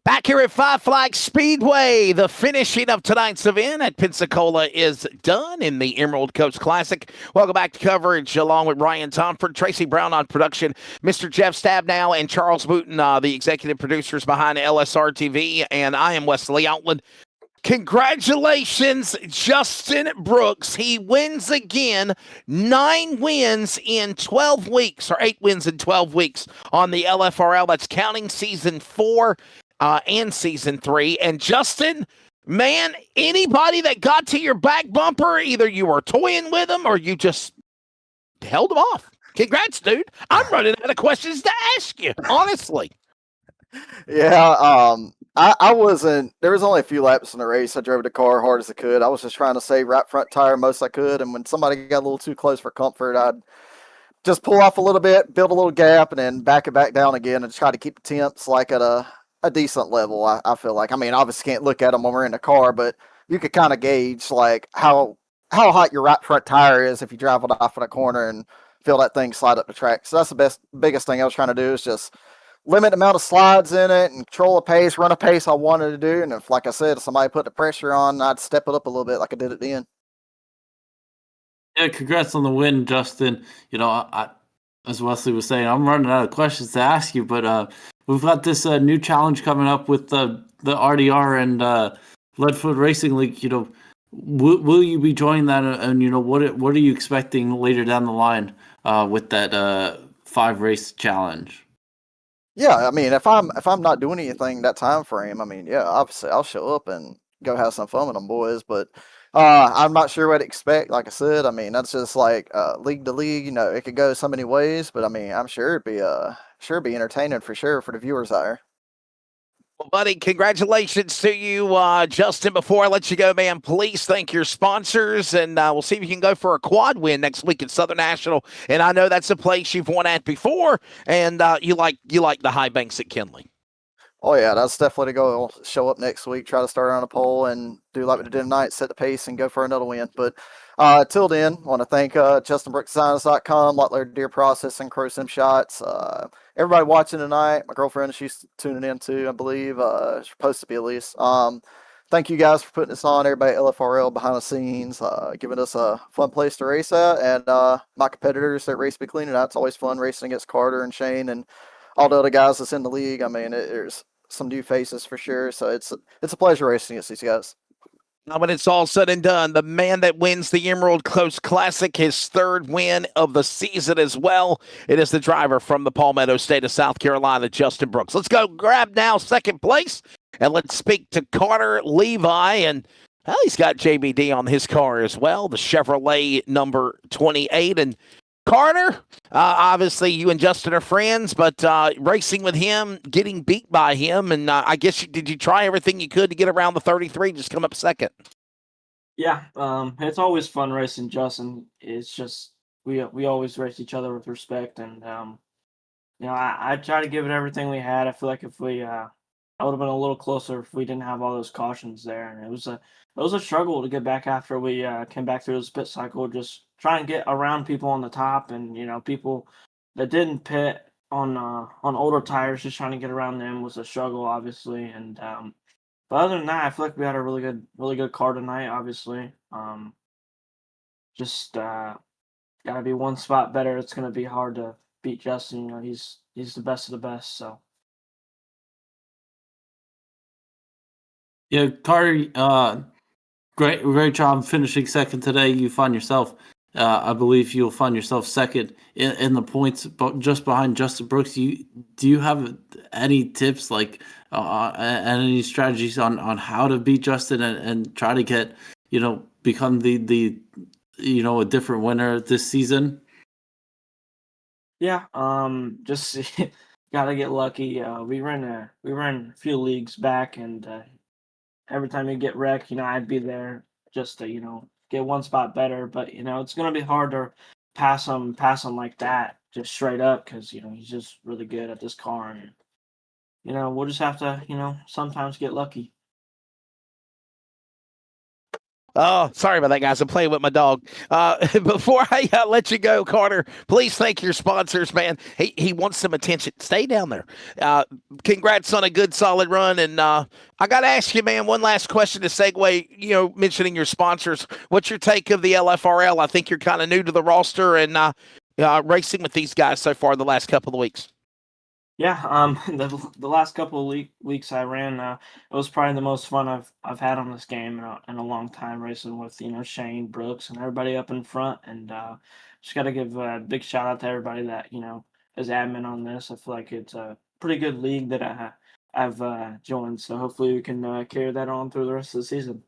Back here at Five Flags Speedway, the finishing of tonight's event at Pensacola is done in the Emerald Coast Classic. Welcome back to coverage along with Ryan Tomford, Tracy Brown on production, Mr. Jeff Stabnow, and Charles Wooten, the executive producers behind LSRTV, and I am Wesley Outland. Congratulations, Justin Brooks. He wins again, 9 wins in 12 weeks, or 8 wins in 12 weeks on the LFRL. That's counting season 4. And season 3. And Justin, man, anybody that got to your back bumper, either you were toying with them or you just held them off. Congrats, dude. I'm running out of questions to ask you, honestly. Yeah, I wasn't. There was only a few laps in the race. I drove the car hard as I could. I was just trying to save right front tire most I could. And when somebody got a little too close for comfort, I'd just pull off a little bit, build a little gap, and then back it back down again and try to keep the temps like at a decent level. I feel like. I mean, obviously can't look at them when we're in the car, but you could kind of gauge like how hot your right front tire is if you drive it off in a corner and feel that thing slide up the track. So that's the biggest thing I was trying to do is just limit the amount of slides in it and control the pace, run a pace I wanted to do. And if, like I said, if somebody put the pressure on, I'd step it up a little bit like I did at the end. Yeah, congrats on the win, Justin. You know, I as Wesley was saying, I'm running out of questions to ask you, but we've got this new challenge coming up with the RDR and Leadfoot Racing League. You know, will you be joining that? And you know, what are you expecting later down the line with that 5-race challenge? Yeah, I mean, if I'm not doing anything that time frame, I mean, yeah, obviously I'll show up and go have some fun with them boys. But I'm not sure what to expect. Like I said, I mean, that's just like league to league. You know, it could go so many ways. But I mean, I'm sure it'd be entertaining for sure for the viewers out there. Well, buddy, congratulations to you, Justin. Before I let you go, man, please thank your sponsors, and we'll see if you can go for a quad win next week at Southern National. And I know that's a place you've won at before, and you like the high banks at Kinley. Oh yeah, that's definitely to go. I'll show up next week, try to start on a pole, and do like we did tonight, set the pace, and go for another win. But till then, I want to thank JustinBrooksDesigns.com, Lottler Deer Processing, Crow Sim Shots, everybody watching tonight. My girlfriend, she's tuning in too, I believe. She's supposed to be at least. Thank you guys for putting this on. Everybody at LFRL behind the scenes, giving us a fun place to race at, and my competitors at Race Be Cleaning Out. It's always fun racing against Carter and Shane and all the other guys that's in the league. I mean, there's some new faces for sure. So it's a pleasure racing against these guys. Now, when it's all said and done, the man that wins the Emerald Coast Classic, his third win of the season as well. It is the driver from the Palmetto State of South Carolina, Justin Brooks. Let's go grab now second place, and let's speak to Carter Levi. And Well, he's got JBD on his car as well, the Chevrolet number 28. And Carter, obviously you and Justin are friends, but racing with him, getting beat by him, and I guess did you try everything you could to get around the 33, just come up second? Yeah, it's always fun racing Justin. It's just we always race each other with respect, and I try to give it everything we had. I feel like if we I would have been a little closer if we didn't have all those cautions there, and it was a struggle to get back after we came back through this pit cycle. Just try and get around people on the top, and people that didn't pit on older tires. Just trying to get around them was a struggle, obviously, and but other than that, I feel like we had a really good car tonight. Obviously, just gotta be one spot better. It's gonna be hard to beat Justin. He's the best of the best. So Yeah, Carter, great job finishing second today. You find yourself, I believe you'll find yourself second in the points, but just behind Justin Brooks. Do you have any tips like and any strategies on how to beat Justin and try to get become the a different winner this season? yeah, just gotta get lucky. We ran a few leagues back, and every time you get wrecked, I'd be there just to get one spot better. But it's gonna be hard to pass him like that, just straight up, because he's just really good at this car, and we'll just have to sometimes get lucky. Oh, sorry about that, guys. I'm playing with my dog. Before I let you go, Carter, please thank your sponsors, man. He wants some attention. Stay down there. Congrats on a good, solid run. And I got to ask you, man, one last question to segue, mentioning your sponsors. What's your take of the LFRL? I think you're kind of new to the roster and racing with these guys so far the last couple of weeks. Yeah, the last couple of weeks I ran, it was probably the most fun I've had on this game in a long time, racing with Shane Brooks and everybody up in front, and just got to give a big shout out to everybody that is admin on this. I feel like it's a pretty good league that I've joined, so hopefully we can carry that on through the rest of the season.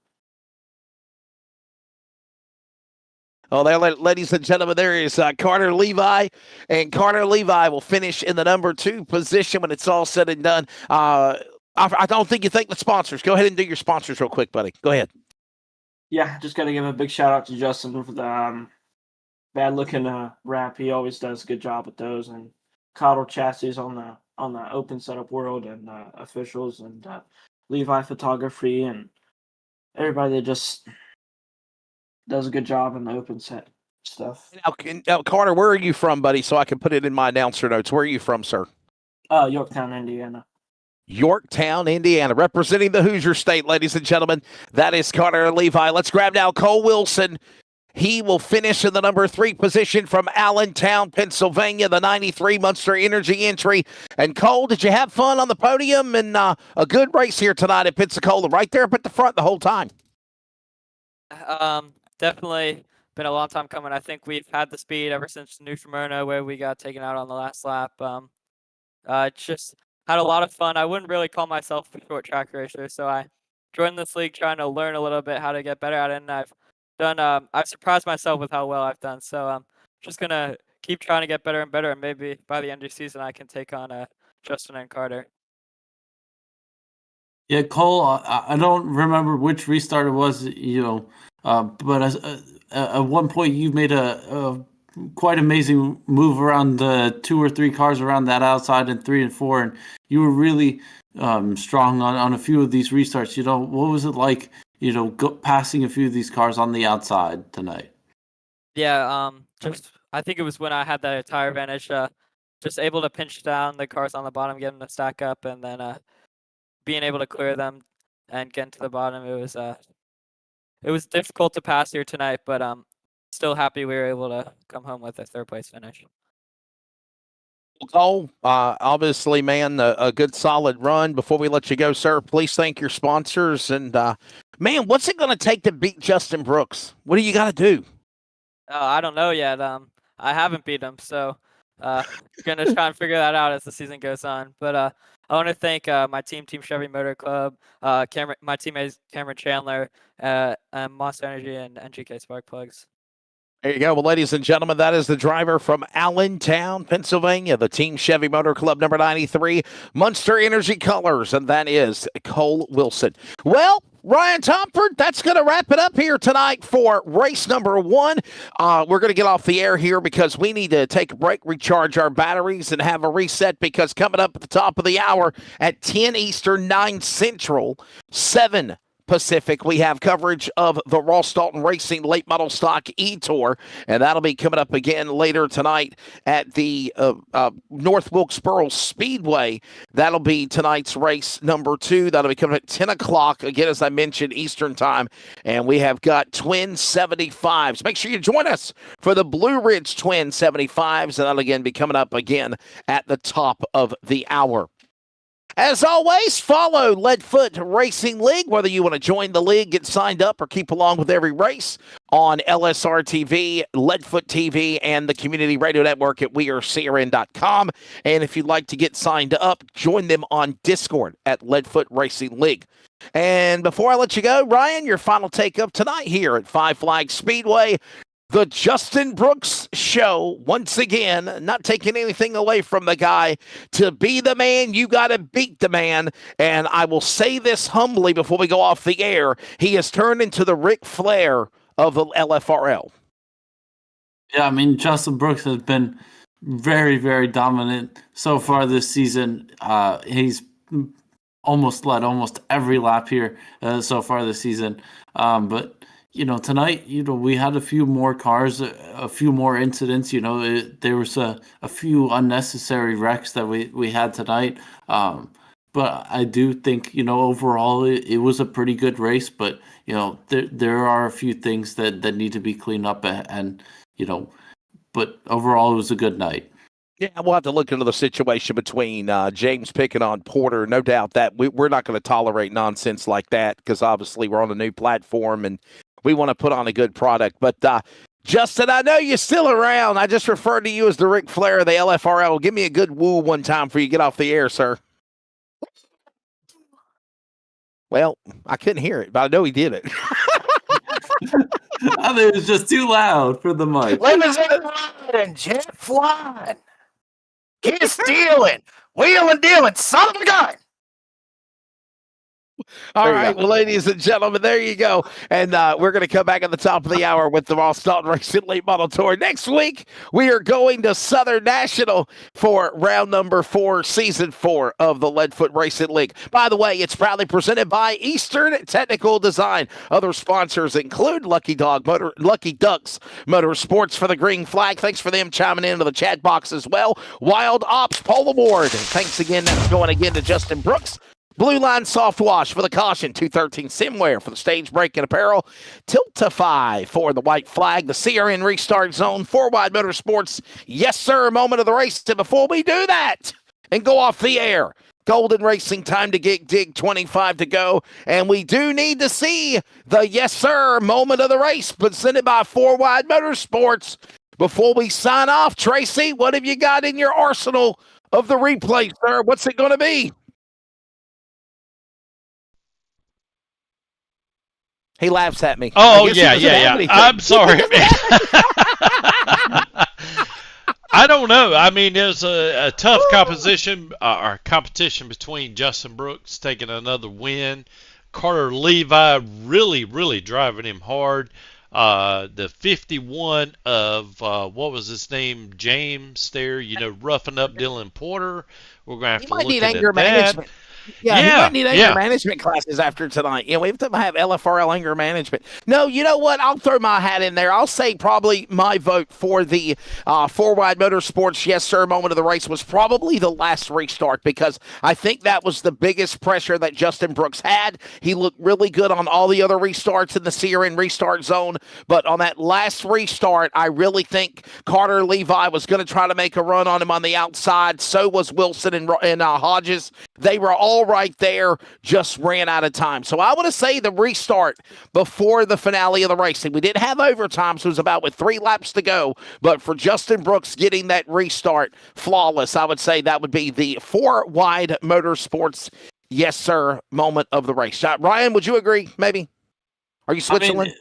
Oh, there, ladies and gentlemen, there is Carter Levi, and Carter Levi will finish in the number 2 position when it's all said and done. I don't think you thank the sponsors. Go ahead and do your sponsors real quick, buddy. Go ahead. Yeah, just got to give a big shout out to Justin for the bad looking wrap. He always does a good job with those, and Coddle Chassis on the Open Setup World, and officials, and Levi Photography, and everybody that just does a good job in the open set stuff. Now, Carter, where are you from, buddy? So I can put it in my announcer notes. Where are you from, sir? Yorktown, Indiana. Yorktown, Indiana, representing the Hoosier State, ladies and gentlemen. That is Carter Levi. Let's grab now Cole Wilson. He will finish in the number 3 position from Allentown, Pennsylvania, the 93 Monster Energy entry. And Cole, did you have fun on the podium and a good race here tonight at Pensacola, right there up at the front the whole time? Definitely been a long time coming. I think we've had the speed ever since New Smyrna, where we got taken out on the last lap. Just had a lot of fun. I wouldn't really call myself a short track racer, so I joined this league trying to learn a little bit how to get better at it, and I've surprised myself with how well I've done. So I'm just gonna keep trying to get better and better, and maybe by the end of the season I can take on Justin and Carter. Yeah, Cole, I don't remember which restart it was, but at one point you made a quite amazing move around the 2 or 3 cars around that outside in 3 and 4, and you were really strong on a few of these restarts. What was it like, passing a few of these cars on the outside tonight? Yeah, just I think it was when I had that tire advantage, just able to pinch down the cars on the bottom, get them to stack up, and then being able to clear them and get into the bottom. It was difficult to pass here tonight, but still happy we were able to come home with a 3rd place finish. Cole, obviously, man, a good solid run. Before we let you go, sir, please thank your sponsors. And man, what's it going to take to beat Justin Brooks? What do you got to do? I don't know yet. I haven't beat him, so Gonna try and figure that out as the season goes on. But I want to thank my team, Team Chevy Motor Club, my teammates Cameron Chandler, and Monster Energy and NGK Spark Plugs. There you go. Well, ladies and gentlemen, that is the driver from Allentown, Pennsylvania, the Team Chevy Motor Club number 93, Monster Energy Colors, and that is Cole Wilson. Well, Ryan Tomford, that's going to wrap it up here tonight for race number 1. We're going to get off the air here because we need to take a break, recharge our batteries, and have a reset because coming up at the top of the hour at 10 Eastern, 9 Central, 7 Pacific, we have coverage of the Ross Dalton Racing Late Model Stock E-Tour, and that'll be coming up again later tonight at the North Wilkesboro Speedway. That'll be tonight's race number 2. That'll be coming at 10 o'clock, again, as I mentioned, Eastern Time, and we have got Twin 75s. Make sure you join us for the Blue Ridge Twin 75s, and that'll again be coming up again at the top of the hour. As always, follow Leadfoot Racing League, whether you want to join the league, get signed up, or keep along with every race on LSRTV, Leadfoot TV, and the community radio network at wearecrn.com. And if you'd like to get signed up, join them on Discord at Leadfoot Racing League. And before I let you go, Ryan, your final take of tonight here at Five Flags Speedway. The Justin Brooks Show, once again, not taking anything away from the guy. To be the man, you got to beat the man. And I will say this humbly before we go off the air. He has turned into the Ric Flair of the LFRL. Yeah, I mean, Justin Brooks has been very, very dominant so far this season. He's almost led almost every lap here so far this season. But tonight, we had a few more cars, a few more incidents. There was a few unnecessary wrecks that we had tonight. But I do think, overall it was a pretty good race. But, there are a few things that need to be cleaned up and but overall it was a good night. Yeah, we'll have to look into the situation between James picking on Porter. No doubt that we're not going to tolerate nonsense like that because obviously we're on a new platform and we want to put on a good product. But, Justin, I know you're still around. I just referred to you as the Ric Flair of the LFRL. Give me a good woo one time before you get off the air, sir. Well, I couldn't hear it, but I know he did it. I think it was just too loud for the mic. Ladies and jet flying. Keep stealing. Wheeling, dealing. Son of a gun. All right, well, ladies and gentlemen, there you go. And we're going to come back at the top of the hour with the Ross Dalton Racing Late Model Tour. Next week, we are going to Southern National for round number 4, season 4 of the Leadfoot Racing League. By the way, it's proudly presented by Eastern Technical Design. Other sponsors include Lucky Ducks Motorsports for the green flag. Thanks for them chiming into the chat box as well. Wild Ops Pole Award. Thanks again. That's going again to Justin Brooks. Blue Line Soft Wash for the caution, 213 Simwear for the stage break and apparel, Tiltify for the white flag, the CRN Restart Zone, 4Wide Motorsports, yes sir, moment of the race. And before we do that and go off the air, Golden Racing Time to Dig 25 to go, and we do need to see the yes sir moment of the race presented by 4Wide Motorsports. Before we sign off, Tracy, what have you got in your arsenal of the replay, sir? What's it going to be? He laughs at me. Oh, yeah. I'm sorry, man. I don't know. I mean, there's a tough competition between Justin Brooks taking another win. Carter Levi really driving him hard. The 51 of, what was his name, James there, roughing up Dylan Porter. We're going to have to look at anger that. Management. Yeah, you might need anger management classes after tonight. We have to have LFRL anger management. No, you know what? I'll throw my hat in there. I'll say probably my vote for the 4Wide Motorsports yes sir moment of the race was probably the last restart because I think that was the biggest pressure that Justin Brooks had. He looked really good on all the other restarts in the CRN Restart Zone, but on that last restart, I really think Carter Levi was going to try to make a run on him on the outside. So was Wilson and Hodges. They were all all right there, just ran out of time. So I want to say the restart before the finale of the racing. We didn't have overtime, so it was about with 3 laps to go. But for Justin Brooks getting that restart flawless, I would say that would be the 4 Wide Motorsports yes, sir moment of the race. Ryan, would you agree, maybe? Are you Switzerland?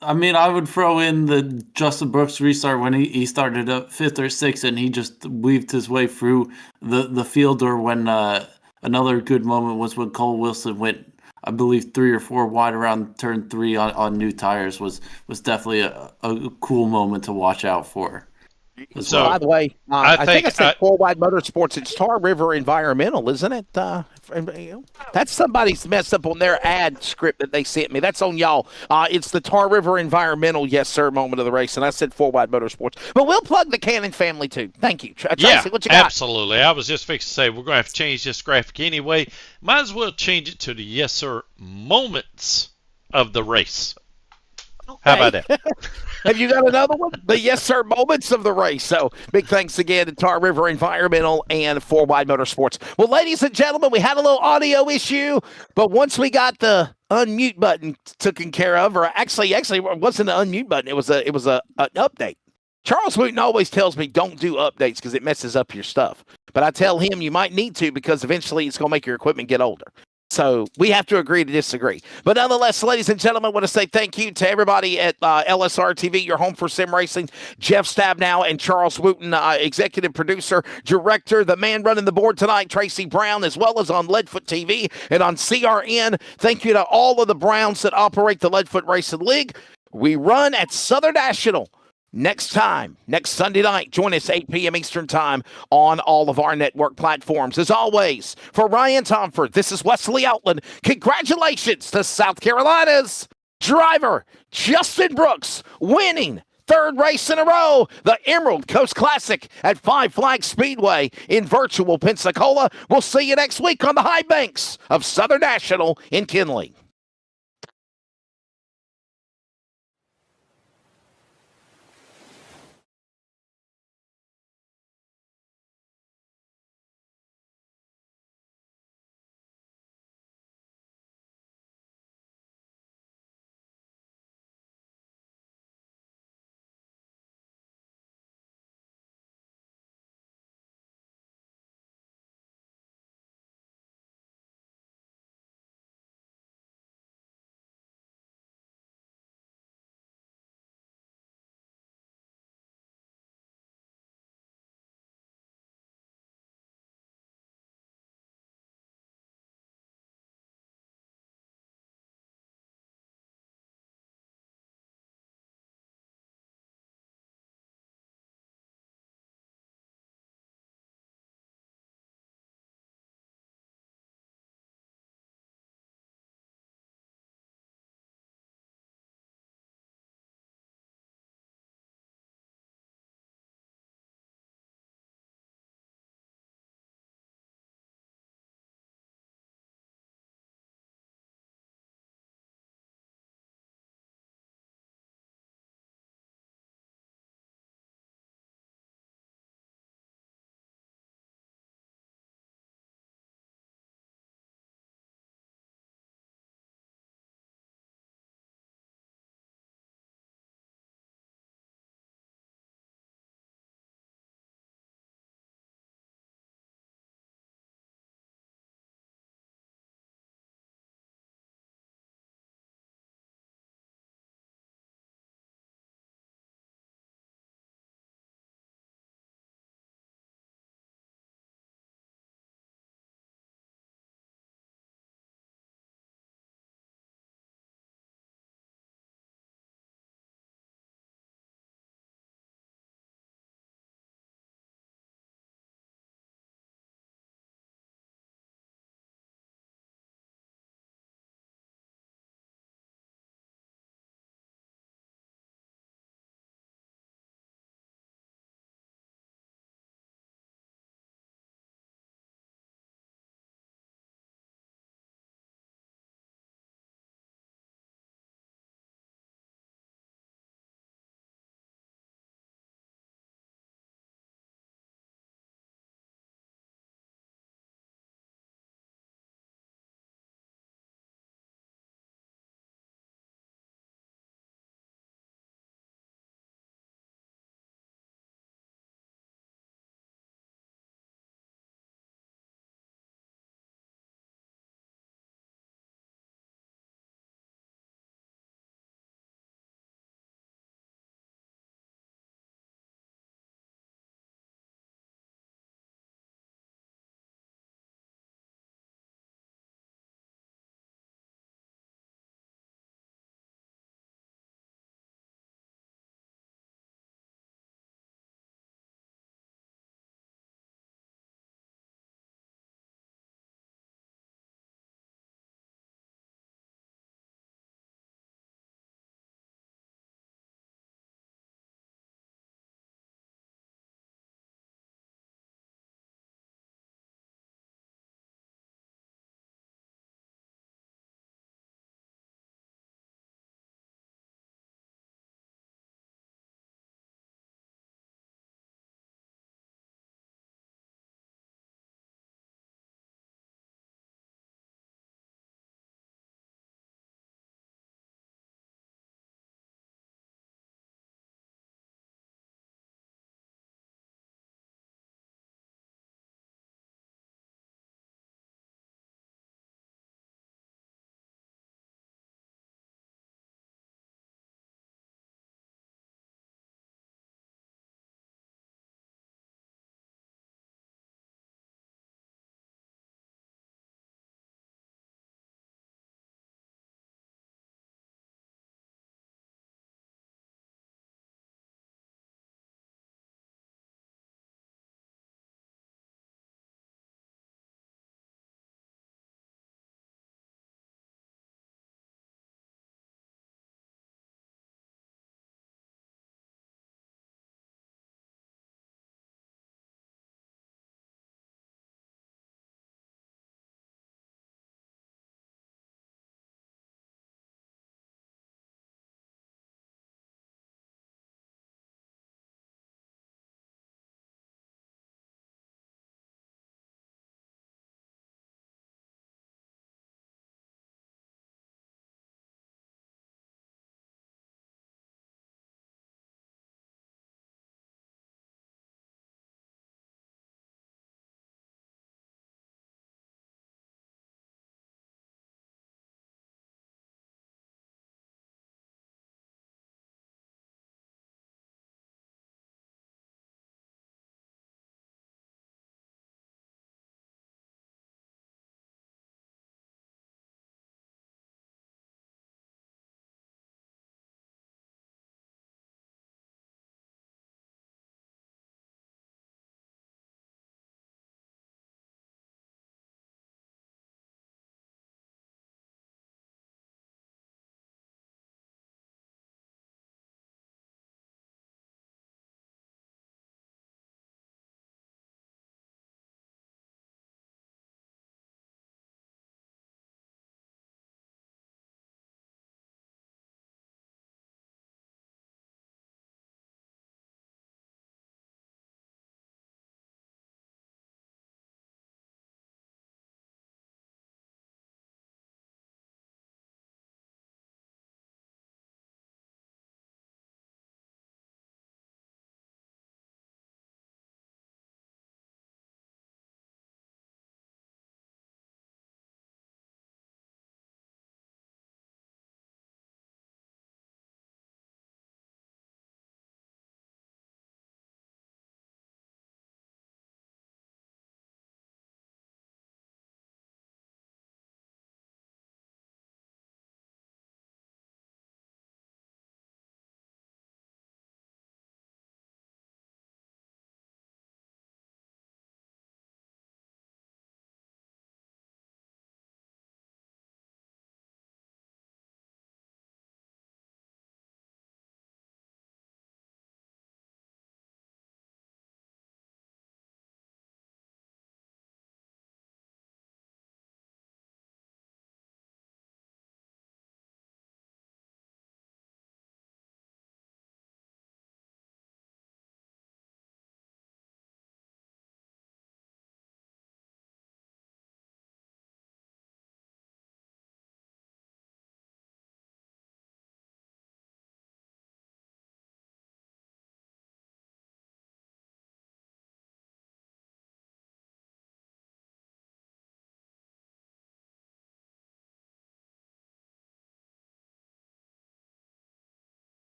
I mean, I would throw in the Justin Brooks restart when he started up 5th or 6th and he just weaved his way through the field, or when another good moment was when Cole Wilson went, I believe, 3 or 4 wide around turn 3 on new tires was definitely a cool moment to watch out for. So, by the way, I think I said 4 Wide Motorsports. It's Tar River Environmental, isn't it? That's somebody's messed up on their ad script that they sent me. That's on y'all. It's the Tar River Environmental, yes, sir, moment of the race. And I said 4 Wide Motorsports. But we'll plug the Cannon family, too. Thank you. Tracy, what you got? Absolutely. I was just fixing to say we're going to have to change this graphic anyway. Might as well change it to the yes, sir, moments of the race. Okay. How about that? Have you got another one? The yes, sir moments of the race. So big thanks again to Tar River Environmental and 4 Wide Motorsports. Well, ladies and gentlemen, we had a little audio issue, but once we got the unmute button taken care of, or actually it wasn't an unmute button. It was an update. Charles Wooten always tells me don't do updates because it messes up your stuff. But I tell him you might need to because eventually it's going to make your equipment get older. So we have to agree to disagree. But nonetheless, ladies and gentlemen, I want to say thank you to everybody at LSRTV, your home for sim racing. Jeff Stabnow and Charles Wooten, executive producer, director, the man running the board tonight, Tracy Brown, as well as on Leadfoot TV and on CRN. Thank you to all of the Browns that operate the Leadfoot Racing League. We run at Southern National next Sunday night. Join us 8 p.m. Eastern Time on all of our network platforms. As always, for Ryan Tomford, this is Wesley Outland. Congratulations to South Carolina's driver, Justin Brooks, winning 3rd race in a row, the Emerald Coast Classic at Five Flags Speedway in virtual Pensacola. We'll see you next week on the high banks of Southern National in Kinley.